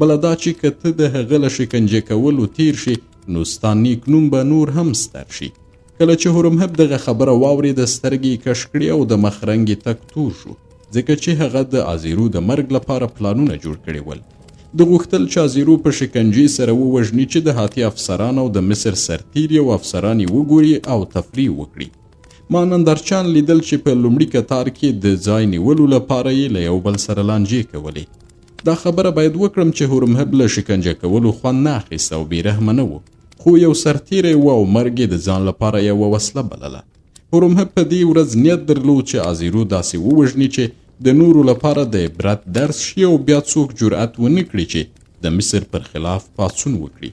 بله دا چې که ته د هغه له شکنجه کولو تیر شي، نو ستا نیک نوم به نور هم ستر شي. کله چې هورمهب دغه خبره واورېده، سترګې یې کش کړې او د مخ رنګ یې تک تور شو، ځکه چې هغه د آزیرو د مرګ لپاره پلانونه جوړ کړي ول. د غوښتل چې آزیرو په شکنجې سره ووژني چې د هاتي افسران او د مصر سرتیري او افسران یې وګوري او تفریح وکړي. ما نندارچیان لیدل چې په لومړي کتار کې د ځای نیولو لپاره یې له یو بل سره لانجې کولې. دا خبره باید وکړم چې هورمهب له شکنجه کولو خوند نه اخیست او بېرحمه نه و، خو یو سرتیری و او مرګ یې د ځان لپاره یوه وسله بلله. هورمهب په دې ورځ نیت درلود چې آزیرو داسې ووژني چې د نورو لپاره د عبرت درس شي او بیا څوک جرأت ونه کړي چې د مصر پر خلاف پاڅون وکړي.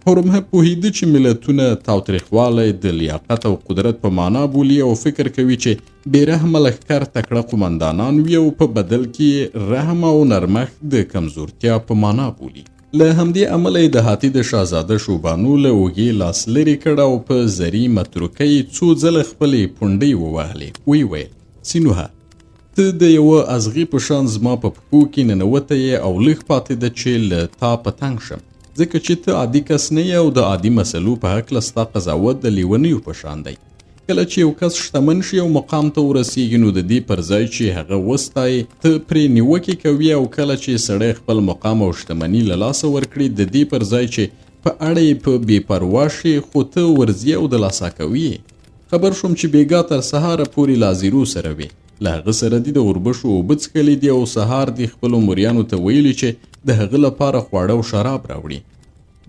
هورمهب پوهېده چې ملتونه تاوتریخوالی د لیاقت او قدرت په معنا بولي او فکر کوي چې بېرحمه لښکر تکړه قمندانان وي او په بدل کې رحم او نرمښت د کمزورتیا په معنا بولي. له همدې امله یې د هاتي د شاهزاده شوبانو له اوږې لاس لرې کړ او په زري متروکۍ څو ځله خپلې پونډۍ ووهلې. ویې ویل سینوهه، ته د یوه ازغي په شان زما په پښو کې ننوته یې او لږ پاتې ده چې له تا په تنګ شم، ځکه چې ته عادي کس نه یې او د عادي مسلو په هکله ستا قضاوت د لیونیو په شان دی. کله چې یو کس شتمن شي او مقام ته ورسیږي، نو د دې پر ځای چې هغه وستایي، ته پرې نیوکې کوي، او کله چې سړی خپل مقام او شتمني له لاسه ورکړي، د دې پر ځای چې په اړه یې په بې پروا شي، خو ته ورځې او د لاسه کوي. خبر شوم چې بیګا تر سهاره پورې له آزیرو سره وي. له هغه سره دي د اوربشو اوبه څښلي دي او سهار دي خپلو موریانو ته ویلي چې د هغه لپاره خواړه او شراب راوړي.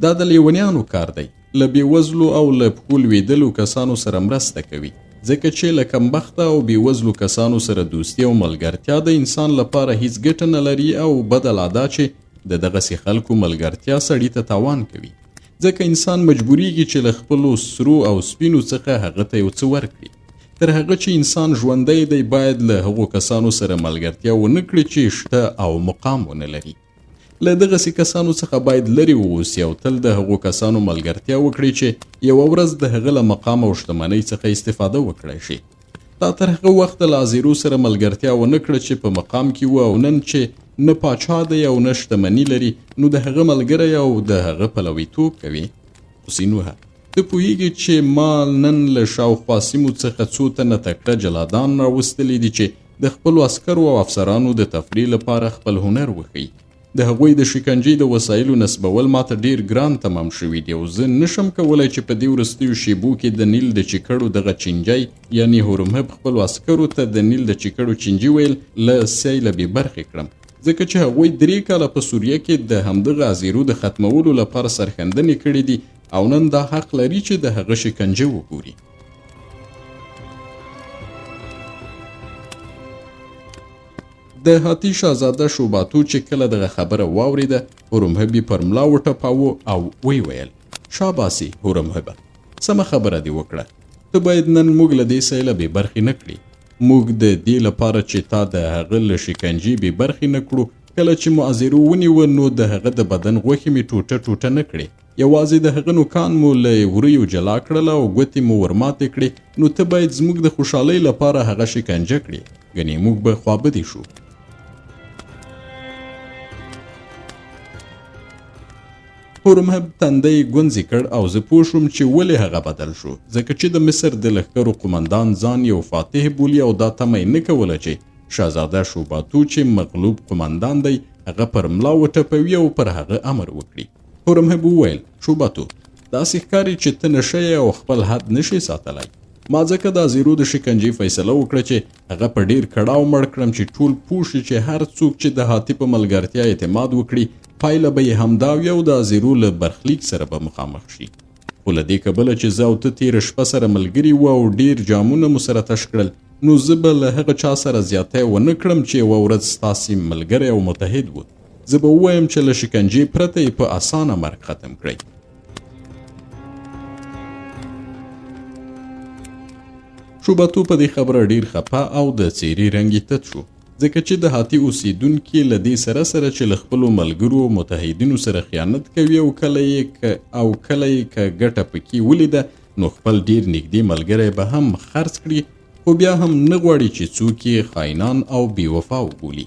دا د لیونیانو کار دی. له بېوزلو او له پښو لوېدلو کسانو سره مرسته کوي، ځکه چې له کمبخته او بېوزلو کسانو سره دوستي او ملګرتیا د انسان لپاره هیڅ ګټه نه لري، او بده لا دا چې د دغسې خلکو ملګرتیا سړي ته تاوان کوي، ځکه انسان مجبوریږي چې له خپلو سرو او سپینو څخه هغه ته یو څه ورکړي. تر هغه چې انسان ژوندی دی، باید له هغو کسانو سره ملګرتیا ونه کړي چې شته او مقام ونه لري. له دغسې کسانو څخه باید لرې واوسي او تل د هغو کسانو ملګرتیا وکړي چې یوه ورځ د هغه له مقام او شتمنۍ څخه استفاده وکړی شي. تا تر هغه وخته له ازیرو سره ملګرتیا ونه کړه چې په مقام کې و، او نن چې نه پاچا دی او نه شتمني لري نو د هغه ملګری او د هغه پلویتوب کوي. حسینوه ته پوهیږي چې ما نن له شاوخوا سیمو څخه څو تنه تکړه جلادان راوستلي دي چې د خپلو عسکرو او افسرانو د تفریح لپاره خپل هنر وښیي. د هغوی د شکنجې د وسایلو نصبول ماته ډیر ګران تمام شوي دي او زه نشم کولی چې په دې وروستیو شیبو کې د نیل د چیکړو دغه چینجی یعنی هورمهب خپلو عسکرو ته د نیل د چیکړو چینجي ویل له سیله بې برخې کړم، ځکه چې هغوی 3 کاله په سوریه کې د همدغه ازیرو د ختمولو لپاره سرښندنې کړې دي او نن دا حق لري چې د هغه شکنجه وګوري. د هاتی شاهزاده شوباتو چې کله دغه خبره واوریده هورمهب یې پر ملا وټپاوه او وی ویل شاباسي هورمهبه، سمه خبره دې وکړه، ته باید نن موږ له دې سیله بې برخې نه کړي. موږ د دې لپاره چې تا د هغه له شکنجې بې برخې نه کړو، کله چې مو ازیرو ونیوه نو د هغه د بدن غوښې مې ټوټه ټوټه نه کړې، یوازې د هغه نوکان مو له وریو جلا کړله او ګوتې مو ورماتې کړې، نو ته باید زموږ د خوشحالۍ لپاره هغه شکنجه کړې، ګنې موږ به خوابدي شو. هورمهب تندی ګونځې کړ او زه پوه شوم چې ولې هغه بدل شو، ځکه چې د مصر د لښکرو قمندان ځان یو فاتح بولي او دا تمه یې نه کوله چې شاهزاده شوباتو چې مغلوب قمندان دی هغه پر ملا وټپوي او پر هغه امر وکړي. هورمهب وویل شوباتو داسې ښکاري چې ته نشه او خپل حد نشي ساتلی، ما ځکه د ازیرو د شکنجې فیصله وکړه چې هغه په ډیر کړاو مړ کړم چې ټول پوه شي چې هر څوک چې د هاتی په ملګرتیا اعتماد وکړي پایله به یې همدا وي او د ازیرو له برخلیک سره به مخامخ شي. خو له دې کبله چې زه او ته تېره شپه سره ملګري وو او ډیر جامونه مو سره تش کړل، نو زه به له هغه چا سره زیاتی ونه کړم چې یوه ورځ ستاسې ملګری او متحد و. زه به ووایم چې له شکنجې پرته یې په اسانه مرګ ختم کړئ. شوباتو په دې خبره ډیر خپه او د څیرې رنګ یې تت شو، ځکه چې د هاتی اوسیدونکي له دې سره چې له خپلو ملګرو او متحدینو سره خیانت کوي او کله یې که ګټه پکې ولیده نو خپل ډیر نږدې ملګری به هم خرڅ کړي، خو بیا هم نه غواړي چې څوک یې خاینان او بېوفا وبولي.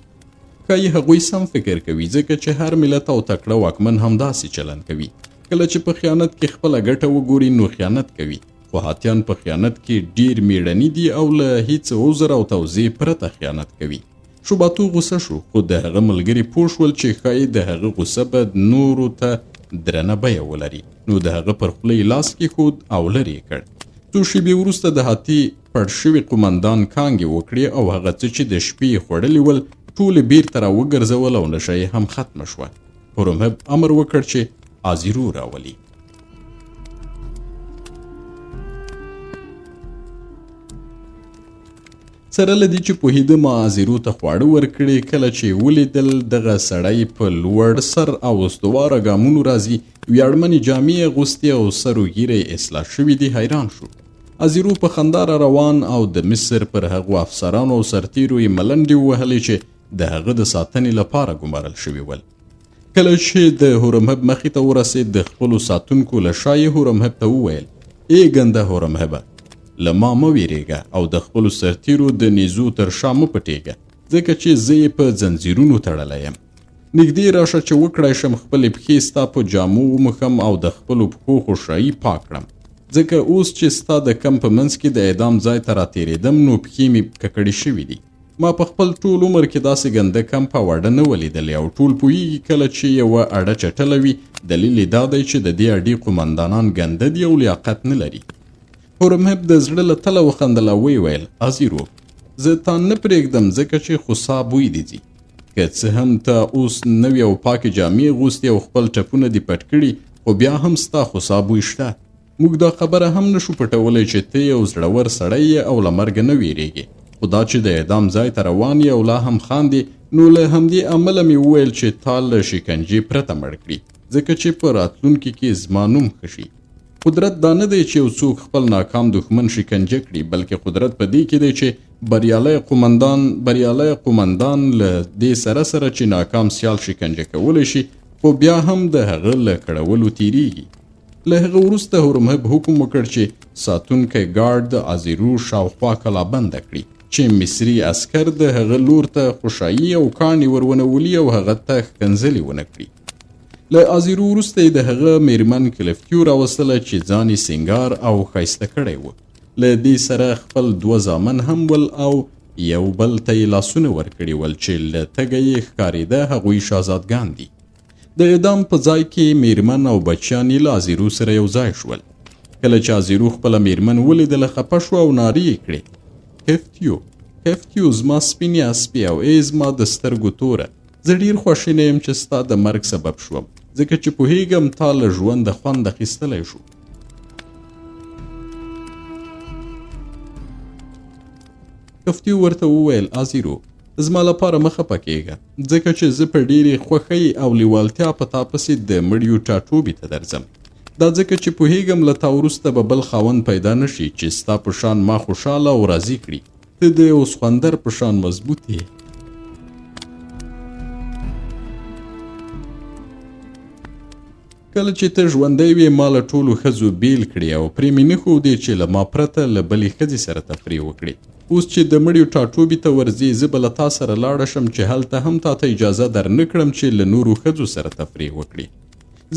ښایي هغوی سم فکر کوي، ځکه چې هر ملت او تکړه واکمن همداسې چلن کوي، کله چې په خیانت کې خپله ګټه وګوري نو خیانت کوي، خو هاتیان په خیانت کې ډیر میړني دي او له هیڅ عذر او توضیح پرته خیانت کوي. شوباتو غوسه شو، خو د هغه ملګري پوه شول چې ښایي د هغه غوسه به نورو ته درنه بیه ولري، نو د هغه پر خوله یې لاس کېښود او لرې یې کړ. څو شېبې وروسته د هاتي پړ شوي قمندان کانګې وکړې او هغه څه چې د شپې یې خوړلي ول ټولې بیرته راوګرځول او نشه یې هم ختمه شوه. هورمهب امر وکړ چې ازیرو راولي. سره له دې چې پوهېده ما ازیرو ته خواړه ورکړي، کله چې ولیدل دغه سړی په لوړ سر او استواره ګامونو راځي، ویاړمنې جامې اغوستې او سر و ږیره اصلاح شوي دي، حیران شو. ازیرو په خندا را روان او د مصر پر هغو افسرانو او سرتیرو یې ملنډې ووهلې چې د هغه د ساتنې لپاره ګمارل شوي ول. کله چې د هورمهب مخې ته ورسېد د خپلو ساتونکو له شا یې هورمهب ته وویل ای ګنده هورمهبه، له ما مه ویرېږه او د خپلو سرتیرو د نیزو تر شا مه پټېږه، ځکه چې زه یې په زنځیرونو تړلی یم. نږدې راشه چې وکړی شم خپلې پښې ستا په جامو وموښم او د خپلو پښو خوشایي پاک کړم، ځکه اوس چې ستا د کم په منځ کې د اعدام ځای ته راتېرېدم نو پښې مې ککړې شوي دي. ما په خپل ټول عمر کې داسې ګنده کمپه واړه نه ولیدلې او ټول پوهېږي کله چې یوه اډه چټله وي دلیل یې دا دی چې د دې اډې قمندانان ګنده دي او لیاقت نه لري. هورمهب د زړه له تله وخندل او ویې ویل ازیرو، زه تا نه پرېږدم ځکه چې خوسا بوی دې ځي. که څه هم ته اوس نوې او پاکې جامې اغوستې او خپل ټپونه دې پټ کړي، خو بیا هم ستا خوسا بوی شته. موږ دا خبره هم نشو پټولی چې ته یو زړور سړی یې او له مرګه نه ویرېږې، خو دا چې د اعدام ځای ته روان یې او لا هم خاندې، نو له همدې امله مې وویل چې تا له شکنجې پرته مړ کړي، ځکه چې په راتلونکي کې زما نوم ښه شي. قدرت دا نه دی چې یو څوک خپل ناکام دښمن شکنجه کړي، بلکې قدرت په دې کې دی چې بریالی قمندان له دې سره چې ناکام سیال شکنجه کولی شي، خو بیا هم د هغه له کړولو تیریږي. له هغه وروسته هورمهب حکم وکړ چې ساتونکی ګارد د ازیرو شاوخوا کلابنده کړي چې مصري عسکر د هغه لور ته خوشایي او کاڼي ورونولي او هغه ته ښکنځلې ونه کړي. له ازیرو وروسته یې د هغه میرمن کلفتیو راوستله چې ځان یې سینګار او ښایسته کړی و. له دې سره خپل 2 زامن هم ول او یو بل ته یې لاسونه ورکړي ول چې له تګه یې ښکارېده هغوی شهزادګان دي. د اعدام په ځای کې میرمن او بچیان یې له ازیرو سره یو ځای شول. کله چې ازیرو خپله میرمن ولیدله خفه شوه او نارې یې کړې، کفتیو زما سپینې اسپې او ای زما د سترګو توره، زه ډېر خواشینی یم چې ستا د مرګ سبب شوم ځکه چې پوهیږم تا له ژونده خوند اخیستلی شو. کفتیو ورته وویل ازیرو زما لپاره مه خفه کېږه ځکه چې زه په ډېرې خوښۍ او لیوالتیا په تا پسې د مړیو ټاټوبي ته درځم. دا ځکه چې پوهیږم له تا وروسته به بل خاوند پیدا نشي چې ستا په شان ما خوشحاله او راضي کړي. ته د یو سخوندر په شان مضبوط یې. کله چې ته ژوندی وې ما له ټولو ښځو بیل کړي او پرې مې نه ښودې چې له ما پرته له بلې ښځې سره تفریح وکړي. اوس چې د مړیو ټاټوبي ته ورځې زه به له تا سره لاړه شم چې هلته هم تا ته اجازه در نه کړم چې له نورو ښځو سره تفریح وکړي.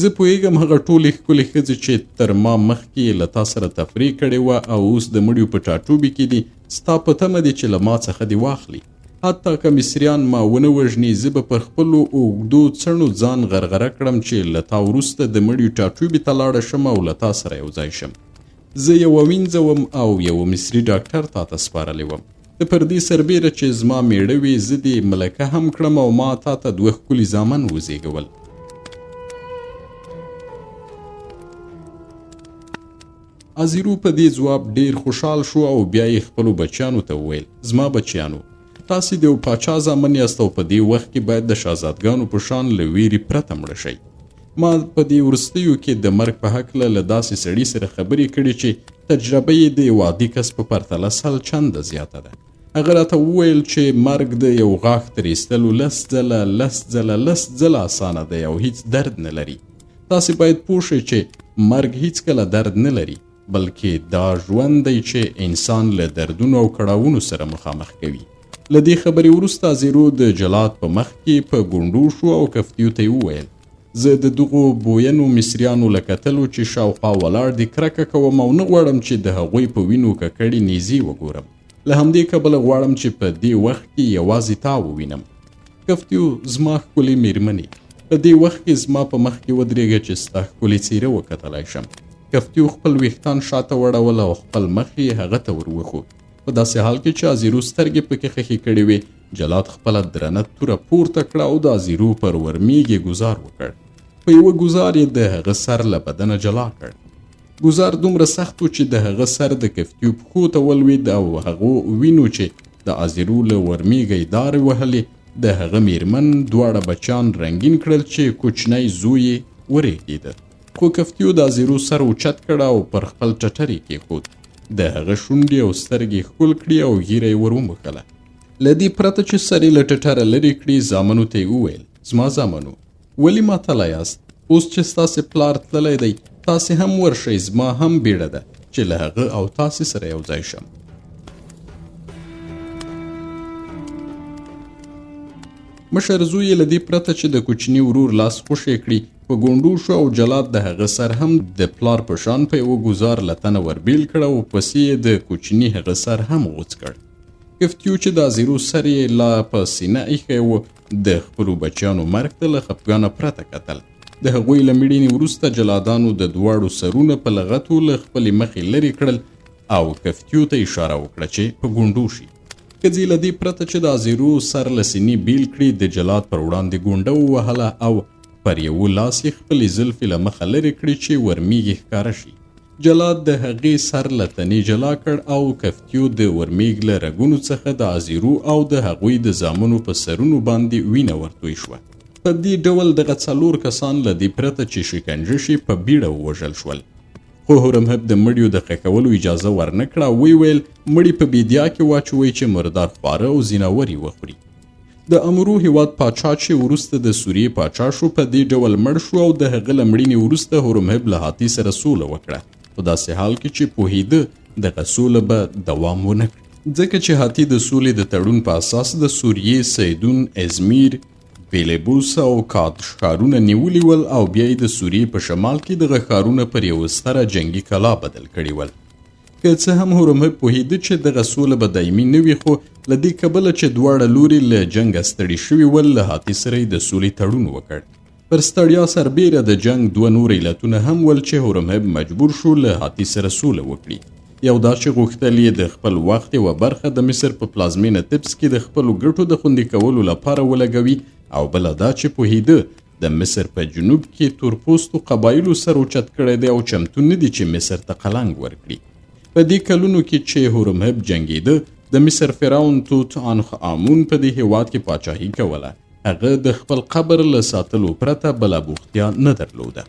زه پوهیږم هغه ټولې ښکلې ښځې چې تر ما مخکې له تا سره تفریح کړې وه او اوس د مړیو په ټاټوبي کې دي ستا په تمه دي چې له ما څخه دې واخلي. حتی که مصریان ما ونه وژني زه به پر خپلو اوږدو څڼو ځان غرغره کړم چې له تا وروسته د مړیو ټاټوبي ته لاړه شم او له تا سره یو ځای شم. زه یوه وینځه وم او یو مصري ډاکټر تا ته سپارلی وم. ته پر دې سربیره چې زما میړه وې زه دې ملکه هم کړم او ما تا ته 2 ښکلي زامن وزیږول. ازیرو په دې ځواب ډېر خوشحال شو او بیا یې خپلو بچیانو ته وویل زما بچیانو تاسې د یو پاچا زامن یاست او په دې وخت کې باید د شهزادګانو په شان له ویرې پرته مړه شئ. ما په دې وروستیو کې د مرګ په هکله له داسې سړي سره خبرې کړې چې تجربه یې د یو عادي کس په پرتله 100 چنده زیاته ده. هغه راته وویل چې مرګ د یو غاښ تر ایستلو 10 ځله اسانه دی او هیڅ درد نه لري. تاسې باید پوه شئ چې مرګ هیڅکله درد نه لري بلکې دا ژوند دی چې انسان له دردونو او کړاوونو سره مخامخ کوي. له دې خبرې وروسته ازیرو د جلاد په مخ کې په ګونډو شو او کفتیو ته یې وویل زه د دغو بوینو مصریانو له کتلو چې شاوخوا ولاړ دي کرکه کوم او نه غواړم چې د هغوی په وینو ککړې نیزې وګورم. له همدې کبله غواړم چې په دې وخت کې یوازې تا ووینم. کفتیو زما ښکلې میرمنې په دې وخت کې زما په مخ کې ودرېږه چې ستا ښکلې څېره وکتلی شم. کفتیو خپل ویښتان شاته وړول او خپل مخ یې هغه ته ور وښود. په داسې حال کې چې ازیرو سترګې پکې خښې کړې وې جلاد خپله درنه توره پورته کړه او د ازیرو پر ورمیږې ګزار وکړ. په یوه ګزار یې د هغه سر له بدنه جلا کړ. ګزار دومره سخت و چې د هغه سر د کفتیو پښو ته ولوېد او هغو وینو چې د ازیرو له ورمیږې دارې وهلې د هغه میرمن 2 بچیان رنګین کړل چې کوچنی زوی یې ورېږدېده. خو کفتیو د ازیرو سر اوچت کړ او پر خپل ټټر یې کېښود. د هغه شونډې او سترګې ښکل کړي او ږیره یې ور وموښله. له دې پرته چې سر یې له ټټره لرې کړي زامنو ته یې وویل زما زامنو ولې ماتلی یاست؟ اوس چې ستاسې پلار تللی دی تاسې هم ورشئ زما هم بیړه ده چې له هغه او تاسې سره یو ځای شم. مشر زوی یې له دې پرته چې د کوچني ورور لاس خوشی کړي په ګونډو شو او جلاد د هغه سر هم د پلار په شان په یوه ګزار له تنه وربیل کړه او پسې یې د کوچني هغه سر هم غوڅ کړ. کفتیو چې د ازیرو سر یې لا په سینه ایښی و د خپلو بچیانو مرګ ته له خفګانه پرته کتل. د هغوی له مړینې وروسته جلادانو د 2 سرونه په لغتو له خپلې مخې لرې کړل او کفتیو ته اشاره وکړه چې په ګونډو شي. ښځې له دې پرته چې د ازیرو سر له سینې بیل کړي د جلاد پر وړاندې ګونډه ووهله او پر یوه لاس یې خپلې زلفې له مخه لرې کړي چې ورمیږې ښکاره شي. جلاد د هغې سر له تنې جلا کړ او کفتیو د ورمیږ له رګونو څخه د ازیرو او د هغوی د زامنو په سرونو باندې وینه ورتوی شوه. په دې ډول دغه 4 کسان له دې پرته چې شکنجه شي په بیړه ووژل شول. خو هورمهب د مړیو د ښخولو اجازه ورنه کړه. ویل مړي په بیدیا کې واچوئ چې مردار خواره او ځناور یې وخوري. د امرو هیواد پاچا چې وروسته د سوریې پاچا شو په دې ډول مړ شو او د هغه له مړینې وروسته هورمهب له هاتي سره سوله وکړه، په داسې حال کې چې پوهیده دغه سوله به دوام ونه کړي، ځکه چې هاتي د سولې د تړون په اساس د سوریې سیدون، ازمیر، بیلبوس او کادش ښارونه نیولي ول او بیا یې د سوریې په شمال کې دغه ښارونه پر یوه ستره جنګي کلا بدل کړي ول. که څه هم هورمهب پوهیده چې دغه سوله به دایمي نه وي، خو له دې کبله چې دواړه لوري له جنګه ستړي شوي ول، له هاتي سره یې د سولې تړون وکړ. پر ستړیا سربیره د جنګ دوه نور علتونه هم ول چې هورمهب مجبور شو له هاتي سره سوله وکړي. یو دا چې غوښتل یې د خپل وخت یوه برخه د مصر په پلازمینه طبس کې د خپلو ګټو د خوندي کولو لپاره ولګوي، او بله دا چې پوهیده د مصر په جنوب کې تورپوستو قبایلو سر اوچت کړی دی او چمتو نه دي چې مصر ته قلنګ ورکړي. په دې کلونو کې چې هورمهب جنګیده، د مصر فرعون توت عنخ آمون په دې هیواد کې پاچاهي کوله. هغه د خپل قبر له ساتلو پرته بله بوختیا نه درلوده.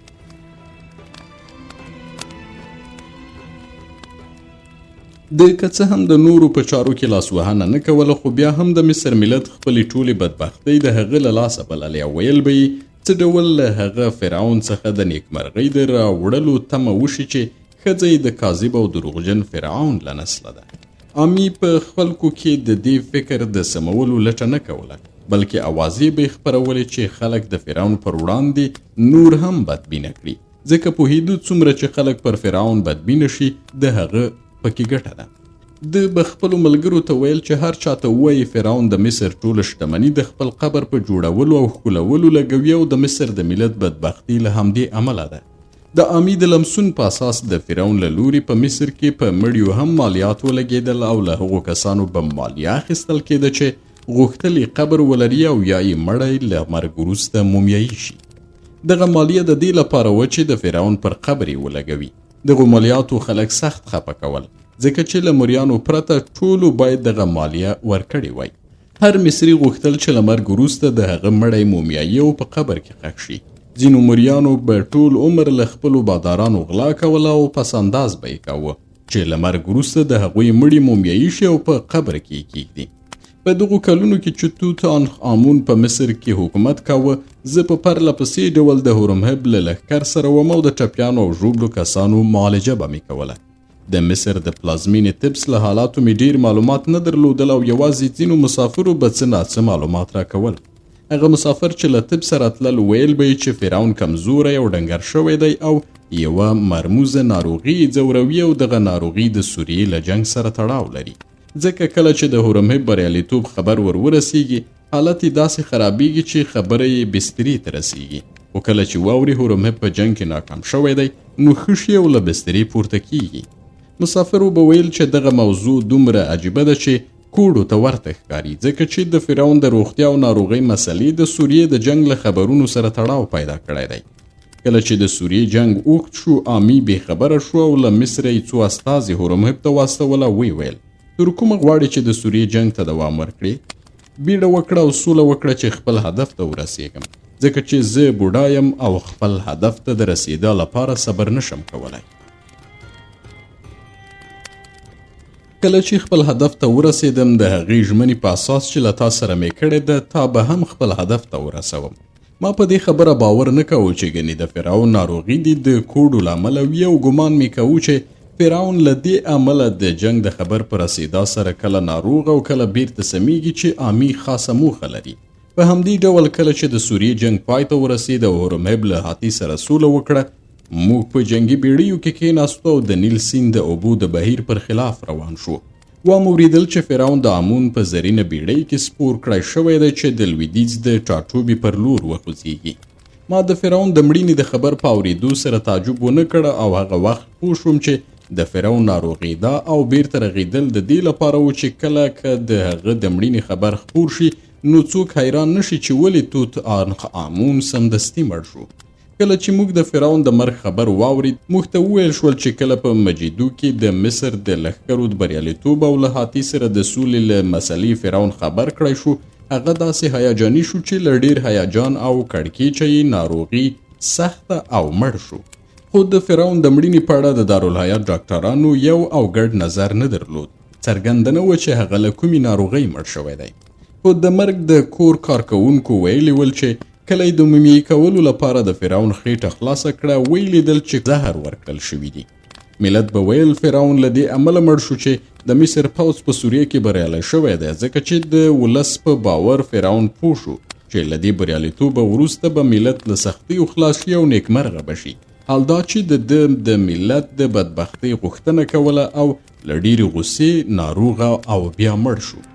د که څه هم د نورو په چارو کې لاسوهنه نه کوله، خو بیا هم د مصر ملت خپلې ټولې بدبختۍ د هغه له لاسه بللې او ویل به یې څه ډول له هغه فرعون څخه د نیکمرغۍ د راوړلو تمه وشي چې ښځه یې د کاذب او دروغجن فرعون له نسله ده. عامي په خلکو کې د دې فکر د سمولو لټه نه کوله، بلکې اوازې به یې خپرولې چې خلک د فرعون پر وړاندې نور هم بدبینه کړي، ځکه پوهېده څومره چې خلک پر فرعون بدبینه شي د هغه پکې ګټه ده. د به خپلو ملګرو ته ویل چې هر چاته ووایي فرعون د مصر ټوله شتمني د خپل قبر په جوړولو او ښکلولو لګوي او د مصر د ملت بدبختي له همدې امله ده. د عامي د لمسون په اساس د فرعون له لوري په مصر کې په مړیو هم مالیات ولګېدل او له هغو کسانو به مالیه اخیستل کېده چې غوښتل یې قبر ولري او یا یې مړی له مرګ وروسته مومیایي شي. دغه مالیه د دې لپاره وه چې د فرعون پر قبر یې ولګوي. دغو مالیاتو خلک سخت خفه کول، ځکه چې له مریانو پرته ټولو باید دغه مالیه ورکړې وای. هر مصري غوښتل چې له مرګ وروسته د هغه مړی مومیایي او په قبر کې ښخ شي. ځینو مریانو به ټول عمر له خپلو بادارانو غلا کوله او پس انداز به یې کاوه چې له مرګ وروسته د هغوی مړي مومیایي شي او په قبر کې یې کیږدي. په دغو کلونو کې چې توت عنخ آمون په مصر کې حکومت کاوه، زه په پرله پسې ډول د هورمهب له لښکر سره وم او د ټپیانو او ژوبلو کسانو معالجه به مې کوله. د مصر د پلازمینې طبس له حالاتو مې ډیر معلومات نه درلودل او یوازې ځینو مسافرو به څه ناڅه معلومات راکول. هغه مسافر چې له طب سره تلل ویل به یې چې فرعون کمزوری او ډنګر شوی دی او یوه مرموزه ناروغي ځوروي او دغه ناروغي د سوریې له جنګ سره تړاو لري، ځکه کله چې د هورمهب بریالیتوب خبر ورسیږي، حالت یې داسې خرابیږي چې خبره یې بسترې ته رسیږي. خو کله چې واوري هورمهب په جنګ کې ناکام شوی دی، نو ښه شي او له بسترې پورته کیږي. مسافرو به ویل چې دغه موضوع دومره عجیبه ده چې کوړو ته ورته ښکاري، ځکه چې د فرعون د روغتیا او ناروغۍ مسلې د سوریې د جنګ له خبرونو سره تړاو پیدا کړی دی. کله چې د سوریې جنګ اوږد شو، عامي بې خبره شو او له مصره یې څو استازي هورمهب ته واستوله. ویل تر کومه غواړي چې د سوریې جنګ ته دوام ورکړي؟ بیړه وکړه او سوله وکړه چې خپل هدف ته ورسیږم، ځکه چې زه بوډا یم او خپل هدف ته د رسیدا لپاره صبر نشم کولی. کله چې خپل هدف ته ورسېدم، د هغې ژمنې په اساس چې له تا سره مې کړې ده، تا به هم خپل هدف ته ورسوم. ما په دې خبره باور نه کوو چې ګنې د فرعون ناروغي دي د کوډو له امله وي، او ګمان مې کوو چې فرعون له دې امله د جنګ د خبر په رسېدا سره کله ناروغ او کله بیرته سمیږي چې عامي خاصه موخه لري. په همدې ډول کله چې د سوریې جنګ پای ته ورسېد او هورمهب له هاتي سره سوله وکړه، موږ په جنګي بیړیو کې کېناستو او د نیل سیند د اوبو د بهیر پر خلاف روان شو. ومو وریدل چې فرعون د آمون په زرینه بیړۍ کې سپور کړی شوی دی چې د لویدیځ د ټاټوبي پر لور وخوځېږي. ما د فرعون د مړینې د خبر په اورېدو سره تعجب ونه کړه او هغه وخت پوه شوم چې د فرعون ناروغېدا او بیرته رغېدل د دې لپاره و چې کله که د هغه د مړینې خبر خپور شي، نو څوک حیران نشي چې ولې توت عنخ آمون سمدستي مړ شو. کله چې موږ د فرعون د مرګ خبر واورید، موږ ته وویل شول چې کله په مجیدو کې د مصر د لښکرو د بریالیتوب او له هاتي سره د سولې له مسلې فرعون خبر کړی شو، هغه داسې هیجاني شو چې له ډېر هیجان او کړکېچه یې ناروغي سخته او مړ شو. خو د فرعون د مړینې په اړه د دارالحیات ډاکټرانو یو او ګډ نظر نه درلود. څرګنده نه وه چې هغه له کومې ناروغۍ مړ شوی دی. خو د مرګ د کور کارکوونکو ویلي ول چې کله د مومیایي کولو لپاره د فرعون خېټه خلاصه کړه ویې لیدل چې زهر ورکړل شوي دي. ملت به ویل فرعون له دې امله مړ شو چې د مصر پوځ په سوریه کې بریالی شوی دی، ځکه چې د ولس په باور فرعون پوه شو چې له دې بریالیتوبه وروسته به ملت له سختیو خلاص شي او نیکمرغه به شي. حال دا چې د ملت د بدبختۍ غوښتنه کوله او له ډېرې غوسې ناروغه او بیا مړ شو.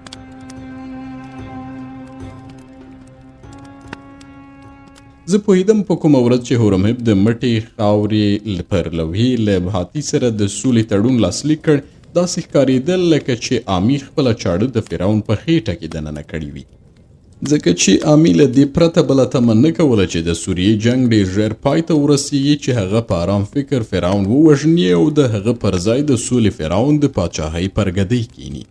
زه پوهېدم په کومه ورځ چې هورمهب د مټې خاورې پر لوحې له هاتي سره د سولې تړون لاسلیک کړ، داسې ښکارېدل لکه چې آمي خپله چاړه د فرعون په خېټه کې دننه کړې وي، ځکه چې آمي له دې پرته بله تمه نه کوله چې د سوریې جنګ ډېر ژر پای ته ورسیږي، چې هغه په ارام فکر فرعون ووژني او د هغه پر ځای د سولې فرعون د پاچاهۍ پر ګدۍ کیني.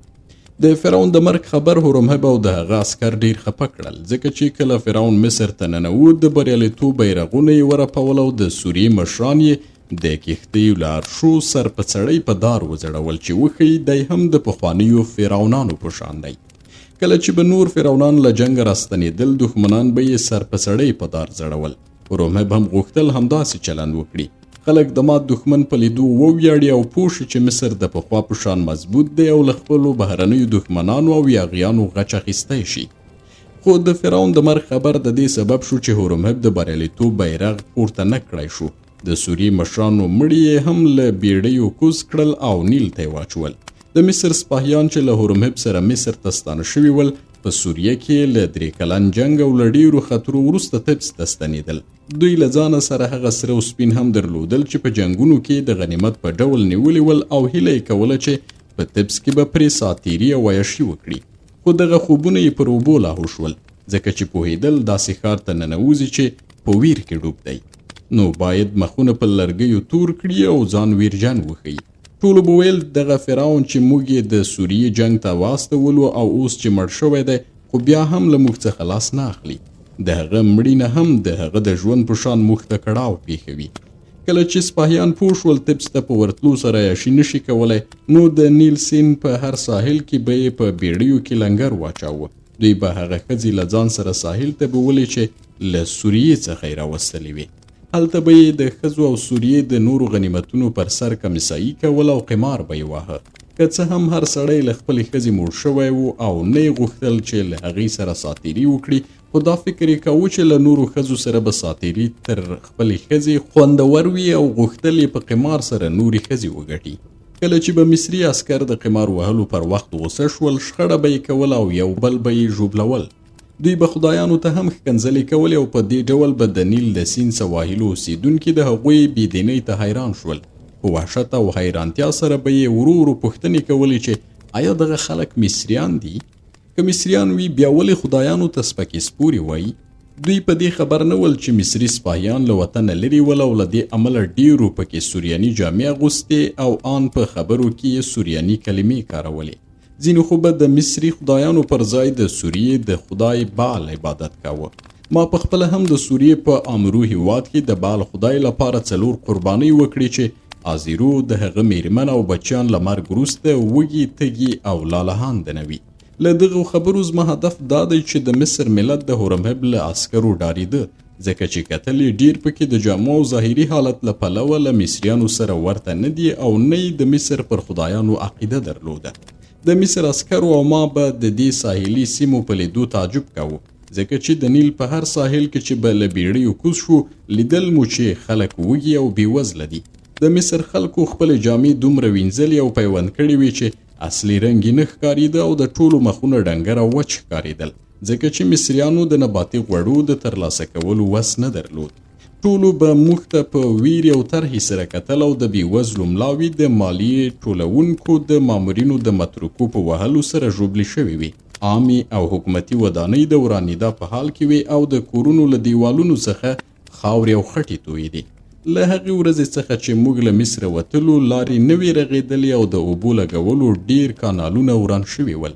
د فرعون د مرګ خبر هورمهب او د هغه عسکر ډیر خفه کړل، ځکه چې کله فرعون مصر ته ننوت د بریالیتوب بیرغونه یې ورپول او د سوریې مشران یې د کښتیو له عرشو سر په سړی په دار وځړول چې وښیي دی هم د پخوانیو فرعونانو په شان دی. کله چې به نور فرعونان له جنګه راستنېدل دښمنان به یې سر په سړی په دار ځړول. هورمهب هم غوښتل همداسې چلند وکړي. خلک د مات دښمن په لیدو وویاړي او پوه شي چې مصر د پخوا په شان مضبوط دی او له خپلو بهرنیو دښمنانو او یاغیانو غچ اخیستی شي. خو د فرعون د مرګ خبر د دې سبب شو چې هورمهب د بریالیتوب بیرغ پورته نه کړی شو. د سوریې مشرانو مړي یې هم له بیړیو کوز کړل او نیل ته یې واچول. د مصر سپاهیان چې له هورمهب سره مصر ته ستانه شوي ول په سوریه کې له 3 کلن جنګ او له ډېرو خطرو وروسته طبس ته ستنېدل. دوی له ځانه سره هغه سره او سپین هم درلودل چې په جنګونو کې د غنیمت په ډول نیولي ول او هیله یې کوله چې په طبس کې به پرې ساتیري او عیاشي وکړي. خو دغه خوبونه یې پر اوبو لاهو شول، ځکه چې پوهېدل داسې ښار ته ننوځي چې په ویر کې ډوب دی، نو باید مخونه په لرګیو تور کړي او ځان ویرجن وښیي. ټولو به ویل دغه فرعون چې موږ یې د سوریې جنګ ته واستولو او اوس چې مړ شوی دی خو بیا هم له موږ څخه لاس نه اخلي. د هغه مړینه هم د هغه د ژوند په شان موږ ته کړاو پېښوي. کله چې سپاهیان پوه شول طبس ته په ورتلو سره عیاشي نشي کولی، نو د نیل سیند په هر ساحل کې به یې په بیړیو کې لنګر واچاوه. دوی به هغه ښځې له ځان سره ساحل ته بولې چې له سوریې څخه یې راوستلې وې. هلته به یې د ښځو او سوریې د نورو غنیمتونو پر سر کمیسایي کول او قمار به یې واهه. که څه هم هر سړی له خپلې ښځې موړ شوی و او نه یې غوښتل چې له هغې سره ساتیري وکړي، خو دا فکر یې کوو چې له نورو ښځو سره به ساتیري تر خپلې ښځې خوندور وي او غوښتل یې په قمار سره نورې ښځې وګټي. کله چې به مصري عسکر د قمار وهلو پر وخت غوسه شول، شخړه به یې کول او یو بل به یې ژوبلول. دوی به خدایانو ته هم ښکنځلې کولې او په دې ډول به د نیل د سیند سواحلو اوسېدونکي د هغوی بېدینۍ ته حیران شول. په وحشت او حیرانتیا سره به یې ورو ورو پوښتنې کولې چې آیا دغه خلک مصریان دي؟ که مصریان وي بیا ولې خدایانو ته سپکې سپورې وایي؟ دوی په دې خبر نه ول چې مصري سپاهیان له وطنه لرې ول او له دې امله ډېرو پکې سوریاني جامې اغوستې او آن په خبرو کې یې سوریاني کلمې کارولې. ځینو خو به د مصري خدایانو پر ځای د سوریې د خدای بال عبادت کاوه. ما په خپله هم د سوریې په امرو هیواد کې د بال خدای لپاره 4 قربانۍ وکړې چې آزیرو د هغه میرمن او بچیان له مرګ وروسته وږي تږي او لالهانده نه وي. له دغو خبرو زما هدف دا دی چې د مصر ملت د هورمهب له عسکرو ډارېده، ځکه چې کتل یې ډېر پکې د جامو او ظاهري حالت له پلوه له مصریانو سره ورته نه دي او نه یې د مصر پر خدایانو عقیده درلوده. د مصر عسکرو او ما به د دې ساحلي سیمو په لیدو تعجب کوو، ځکه چې د نیل په هر ساحل کې چې به له بیړیو کوز شو لیدل مو چې خلک وږي او بېوزله دي. د مصر خلکو خپلې جامې دومره وینځلې او پیوند کړې وې چې اصلي رنګ یې نه ښکارېده او د ټولو مخونه ډنګر او وچ ښکارېدل، ځکه چې مصریانو د نباتي غوړو د ترلاسه کولو وس نه درلود. ټولو به موږ ته په ویرې او طرحې سره کتل او د بېوزلو ملاوې د مالیې ټولونکو د مامورینو د متروکو په وهلو سره ژوبلې شوې وې. عامې او حکومتي ودانۍ د ورانېدا په حال کې وې او د کورونو له دیوالونو څخه خاورې او خټې تویېدې. له هغې ورځې څخه چې موږ له مصره وتلو لارې نه وې رغېدلې او د اوبو لګولو ډېر کانالونه وران شوي ول.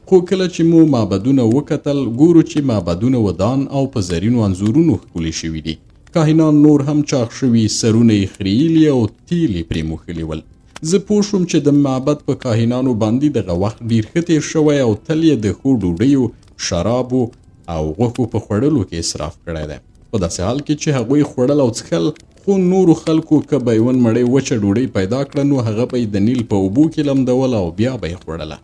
خو کله چې مو معبدونه وکتل ګورو چې معبدونه ودان او په زرینو انځورونو ښکلي شوي دي. کاهنان نور هم چاق شوي، سرونه یې خریلي او تیل یې پرې موښلي ول. زه پوه شوم چې د معبد په کاهنانو باندې دغه وخت ډېر ښه تېر شوی او تل یې د ښو ډوډیو شرابو او غوښو په خوړلو کې اسراف کړی دی. په داسې حال کې چې هغوی خوړل او څښل، خو نورو خلکو که به یوه مړۍ وچه ډوډۍ پیدا کړه نو هغه به یې د نیل په اوبو کې لمدول او بیا به یې خوړله.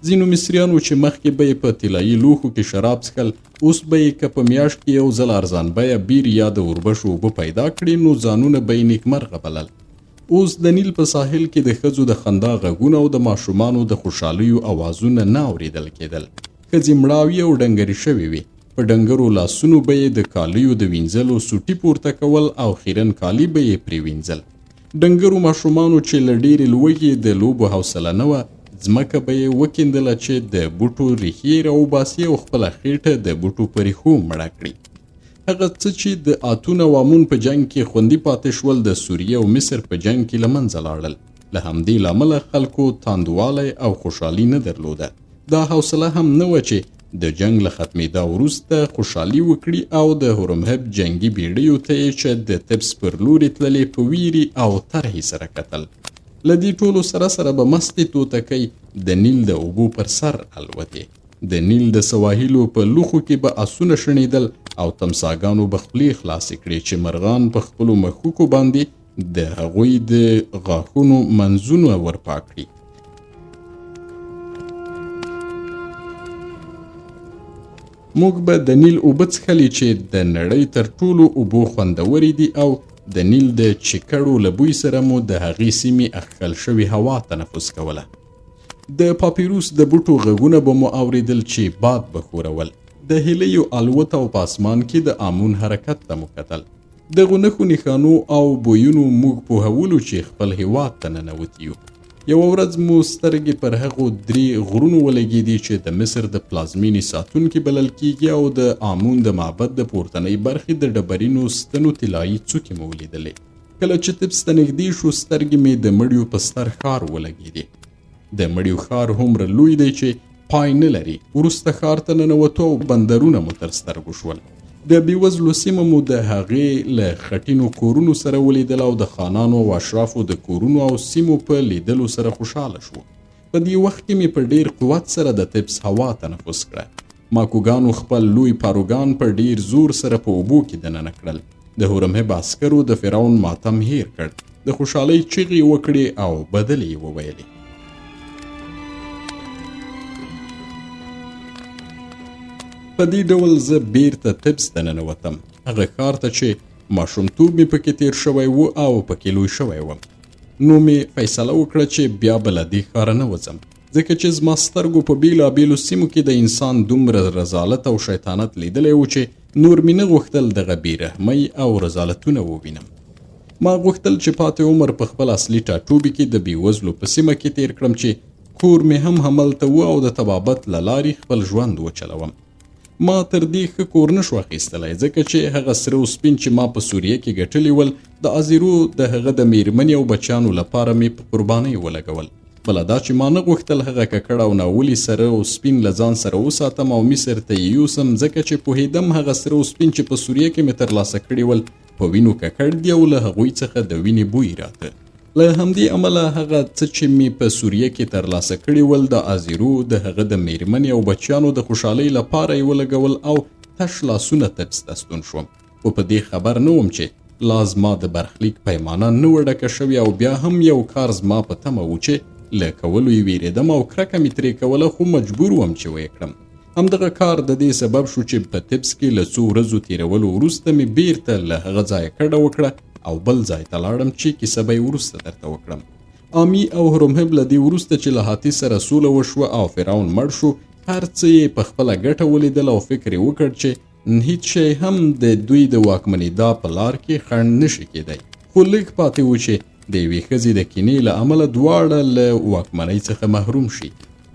ځینو مصریانو چې مخکې به یې په طلایي لوښو کې شراب څښل، اوس به یې که په میاشت کې یو ځل ارزان بیه بیر یا د اوربشو اوبه پیدا کړي نو ځانونه به یې نیکمرغه بلل. اوس د نیل په ساحل کې د ښځو د خندا غږونه او د ماشومانو د خوشحالیو اوازونه نه اورېدل کېدل. ښځې مړاوې او ډنګرې شوې وې. په ډنګرو لاسونو به یې د کالیو د وینځلو سوټي پورته کول او خیرن کالي به یې پرې وینځل. ډنګرو ماشومانو چې له ډېرې لوږې د لوبو حوصله نه وه، ځمکه به یې وکیندله چې د بوټو ریښې راوباسي او خپله خېټه د بوټو په ریښو مړه کړي. هغه څه چې د اتون او امون په جنګ کې خوندي پاتې شول د سوریې او مصر په جنګ کې له منځه لاړل. له همدې لامله خلکو تاندوالی او خوشحالي نه درلوده. دا حوصله هم نه وه چې د جنگ له ختمېدا وروسته خوشحالي وکړي او د هورمهب جنگي بیړیو ته یې چې د تبس پر لوري تللې په ویري او طرحې سره کتل. له دې ټولو سره سره به مستې توتکۍ د نیل د اوبو پر سر الوتې. د نیل د سواحلو په لوښو کې به آسونه شڼېدل او تمساګانو به خولې خلاصې کړې چې مرغان په خپلو مښوکو باندې د هغوی د غاښونو منځونه ورپاک کړي. موږ به د نیل اوبه څښلې چې د نړۍ تر ټولو اوبو خوندورې دي او د نیل د چکړو له بوی سره مو د هغې سیمې اخښل شوې هوا تنفس کوله. د پاپیروس د بوټو غږونه به مو اورېدل چې باد به ښورول. د هیلیو الوت او په اسمان کې د امون حرکت ته مو کتل. دغو نښو نښانو او بویونو موږ پوهولو چې خپل هیواد ته ننوتي یو. یوه ورځ مو سترګې پر هغو 3 غرونو ولګېدې چې د مصر د پلازمینې ساتونکي بلل کېږي او د امون د معبد د پورتنۍ برخې د ډبرینو ستنو طلایي څوکې مو ولیدلې. کله چې تبس ته نږدې شو، سترګې مې د مړیو په ستر ښار ولګېدې. د مړیو ښار هومره لوی دی چې پای نه لري. وروسته ښار ته ننوتو او بندرونه مو تر سترګو شول. د بېوزلو سیمه مو د هغې له خټینو کورونو سره ولیدل او د خانانو او اشرافو د کورونو او سیمو په لیدلو سره خوشحاله شو. په دې وخت کې مې په ډېر قوت سره د تبس هوا تنفس کړه. ماکوګانو خپل لوی پاروګان په ډېر زور سره په اوبو کې دننه کړل. د هورمهب عسکرو د فرعون ماتم هیر کړ. د خوشحالۍ چیغې وکړې او بدلې یې وویلې. په دې ډول زه بیرته تبس ته ننوتم، هغه ښار ته چې ماشومتوب مې پکې تیر شوی و او پکې لوی شوی وم. نو مې فیصله وکړه چې بیا به له دې ښاره نه وځم، ځکه چې زما سترګو په بېلابېلو سیمو کې د انسان دومره رذالت او شیطانت لیدلی و چې نور مې نه غوښتل دغه بېرحمۍ او رذالتونه ووینم. ما غوښتل چې پاتې عمر په خپل اصلي ټاټوبي کې د بېوزلو په سیمه کې تیر کړم چې کور مې هم هملته و او د طبابت له لارې خپل ژوند وچلوم. ما تر دې ښه کور نه شو اخیستلی، ځکه چې هغه سره او سپین چې ما په سوریه کې ګټلي ول د ازیرو د هغه د میرمنې او بچیانو لپاره مې په قربانۍ ولګول. بله دا چې ما نه غوښتل هغه ککړ او ناولي سره او سپین له ځان سره وساتم او مصر ته یې یوسم، ځکه چې پوهېدم هغه سره او سپین چې په سوریه کې مې ترلاسه کړي ول په وینو ککړ دي او له هغوی څخه د وینې بوی راته. له همدې امله هغه څه چې مې په سوریه کې ترلاسه کړي ول د ازیرو د هغه د میرمنې او بچیانو د خوشحالۍ لپاره یې ولګول او تش لاسونه تبس ته ستون شوم. خو په دې خبر نه وم چې لا زما د برخلیک پیمانه نه وه ډکه شوې او بیا هم یو کار زما په تمه و چې له کولو یې ویرېدم او کرکه مې ترې کوله، خو مجبور وم چې ویې کړم. همدغه کار د دې سبب شو چې په تبس کې له څو ورځو تېرولو وروسته مې بیرته له هغه ځایه کډه وکړه او بل ځای ته لاړم چې کیسه به یې وروسته درته وکړم. آمي او هورمهب له دې وروسته چې له هاتي سره سوله وشوه او فرعون مړ شو، هر څه یې په خپله ګټه ولیدل او فکر یې وکړ چې هیڅ شی هم د دوی د واکمنېدا په لار کې خنډ نشي کېدی. خو لږ پاتې و چې د یوې ښځې د کینې له امله دواړه له واکمنۍ څخه محروم شي.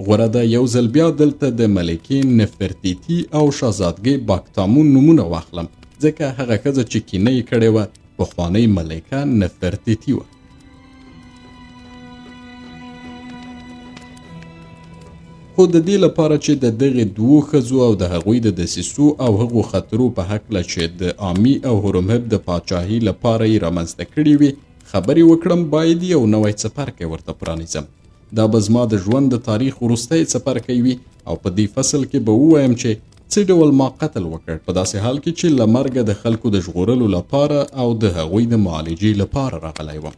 غوره ده یو ځل بیا دلته د ملکې نفرتیتي او شهزادګۍ باکتامون نومونه واخلم، ځکه هغه ښځه چې کینه یې کړې وه پخوانۍ ملکه نفرتیتي وه. خو د دې لپاره چې د دغې 2 ښځو او د هغوی د دسیسو او هغو خطرو په هکله چې د آمي او هورمهب د پاچاهۍ لپاره یې رامنځته کړي وي خبرې وکړم، باید یو نوی څپرکی ورته پرانیزم. دا به زما د ژوند د تاریخ وروستی څپرکی وي او په دې فصل کې به ووایم چې څه ډول ما قتل وکړ، په داسې حال کې چې له مرګه د خلکو د ژغورلو لپاره او د هغوی د معالجې لپاره راغلی وم.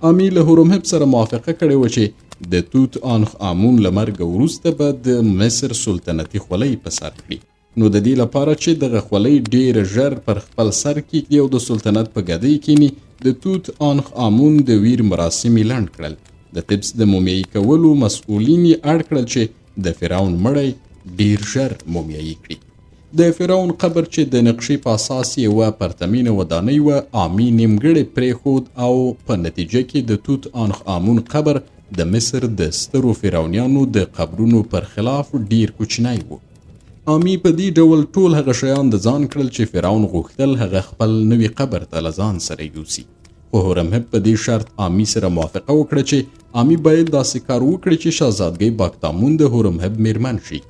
آمي له هورمهب سره موافقه کړې وه چې د توت عنخ آمون له مرګه وروسته به د مصر سلطنتي خولۍ په سر کړي. نو د دې لپاره چې دغه خولۍ ډېر ژر پر خپل سر کېږدي او د سلطنت په ګدۍ کېني، د توت عنخ آمون د ویر مراسم یې لنډ کړل. د طبس د مومیایي کولو مسؤلین یې اړ کړل چې د فرعون مړی ډیر ژر مومیایي کړي. د فرعون قبر چې د نقشې په اساس یوه پرتمینه ودانۍ وه، آمي نیمګړی پرېښود او په نتیجه کې د توت عنخ آمون قبر د مصر د سترو فرعونیانو د قبرونو پر خلاف ډیر کوچنی و. آمي په دې ډول ټول هغه شیان د ځان کړل چې فرعون غوښتل هغه خپل نوي قبر ته له ځان سره یوسي. خو هورمهب په دې شرط آمي سره موافقه وکړه چې آمي باید داسې کار وکړي چې شهزادګۍ باکتامون د هورمهب میرمن شي.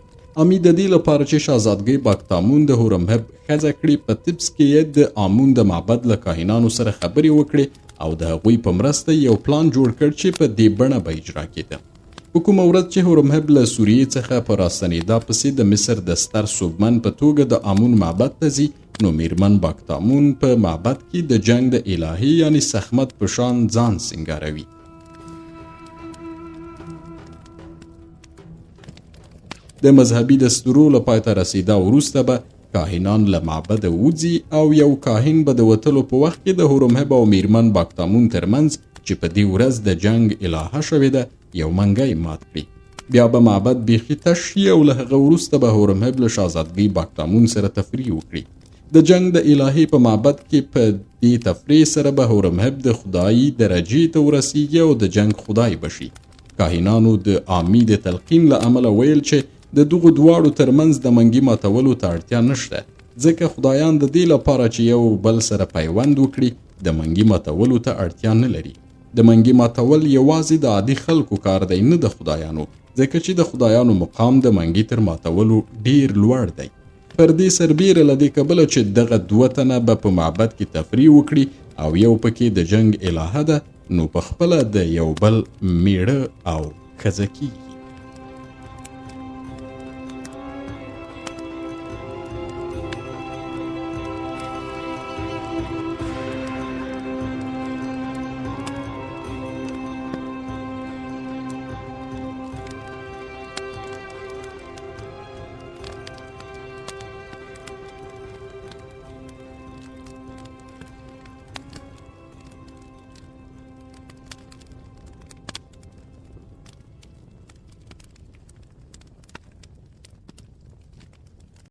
آمي د دې لپاره چې شهزادګۍ باکتامون د هورمهب ښځه کړي، په طبس کې یې د آمون د معبد له کاهنانو سره خبرې وکړې او د هغوی په مرسته یو پلان جوړ کړ چې په دې بڼه به اجرا کېده. په کومه ورځ چې هورمهب له سوریې څخه په راستنېدا پسې د مصر د ستر صوبمن په توګه د آمون معبد ته ځي، نو میرمن باکتامون په معبد کې د جنگ د الهي یعنی سخمت په شان ځان سینګاروي. د مذهبي دستورو له پای ته رسیدا وروسته به کاهنان له معبده وځي او یو کاهن به د وتلو په وخت کې د هورمهب او میرمن باکتامون ترمنځ چې په دې ورځ د جنگ الهه شوې ده یو منګی مات کړي. بیا به معبد بیخي تش شي او له هغه وروسته به هورمهب له شهزادګۍ باکتامون سره تفریح وکړي. د جنگ د الهي په معبد کې په دې تفریح سره به هورمهب د خدایي درجې ته ورسیږي او د جنگ خدای بشي. کاهنانو د آمي د تلقین له امله ویل چې د دغو دواړو ترمنځ د منګي ماتولو ته اړتیا نشته، ځکه خدایان د دې لپاره چې یو بل سره پیوند وکړي د منګي ماتولو ته اړتیا نه لري. د منګي ماتول یوازې د عادي خلکو کار دی، نه د خدایانو، ځکه چې د خدایانو مقام د منګي تر ماتولو ډیر لوړ دی. پر دې سربیره له دې کبله چې دغه دوه تنه به په معبد کې تفریح وکړي او یو پکې د جنگ الهه ده، نو په خپله د یو بل میړه او ښځه کیږي.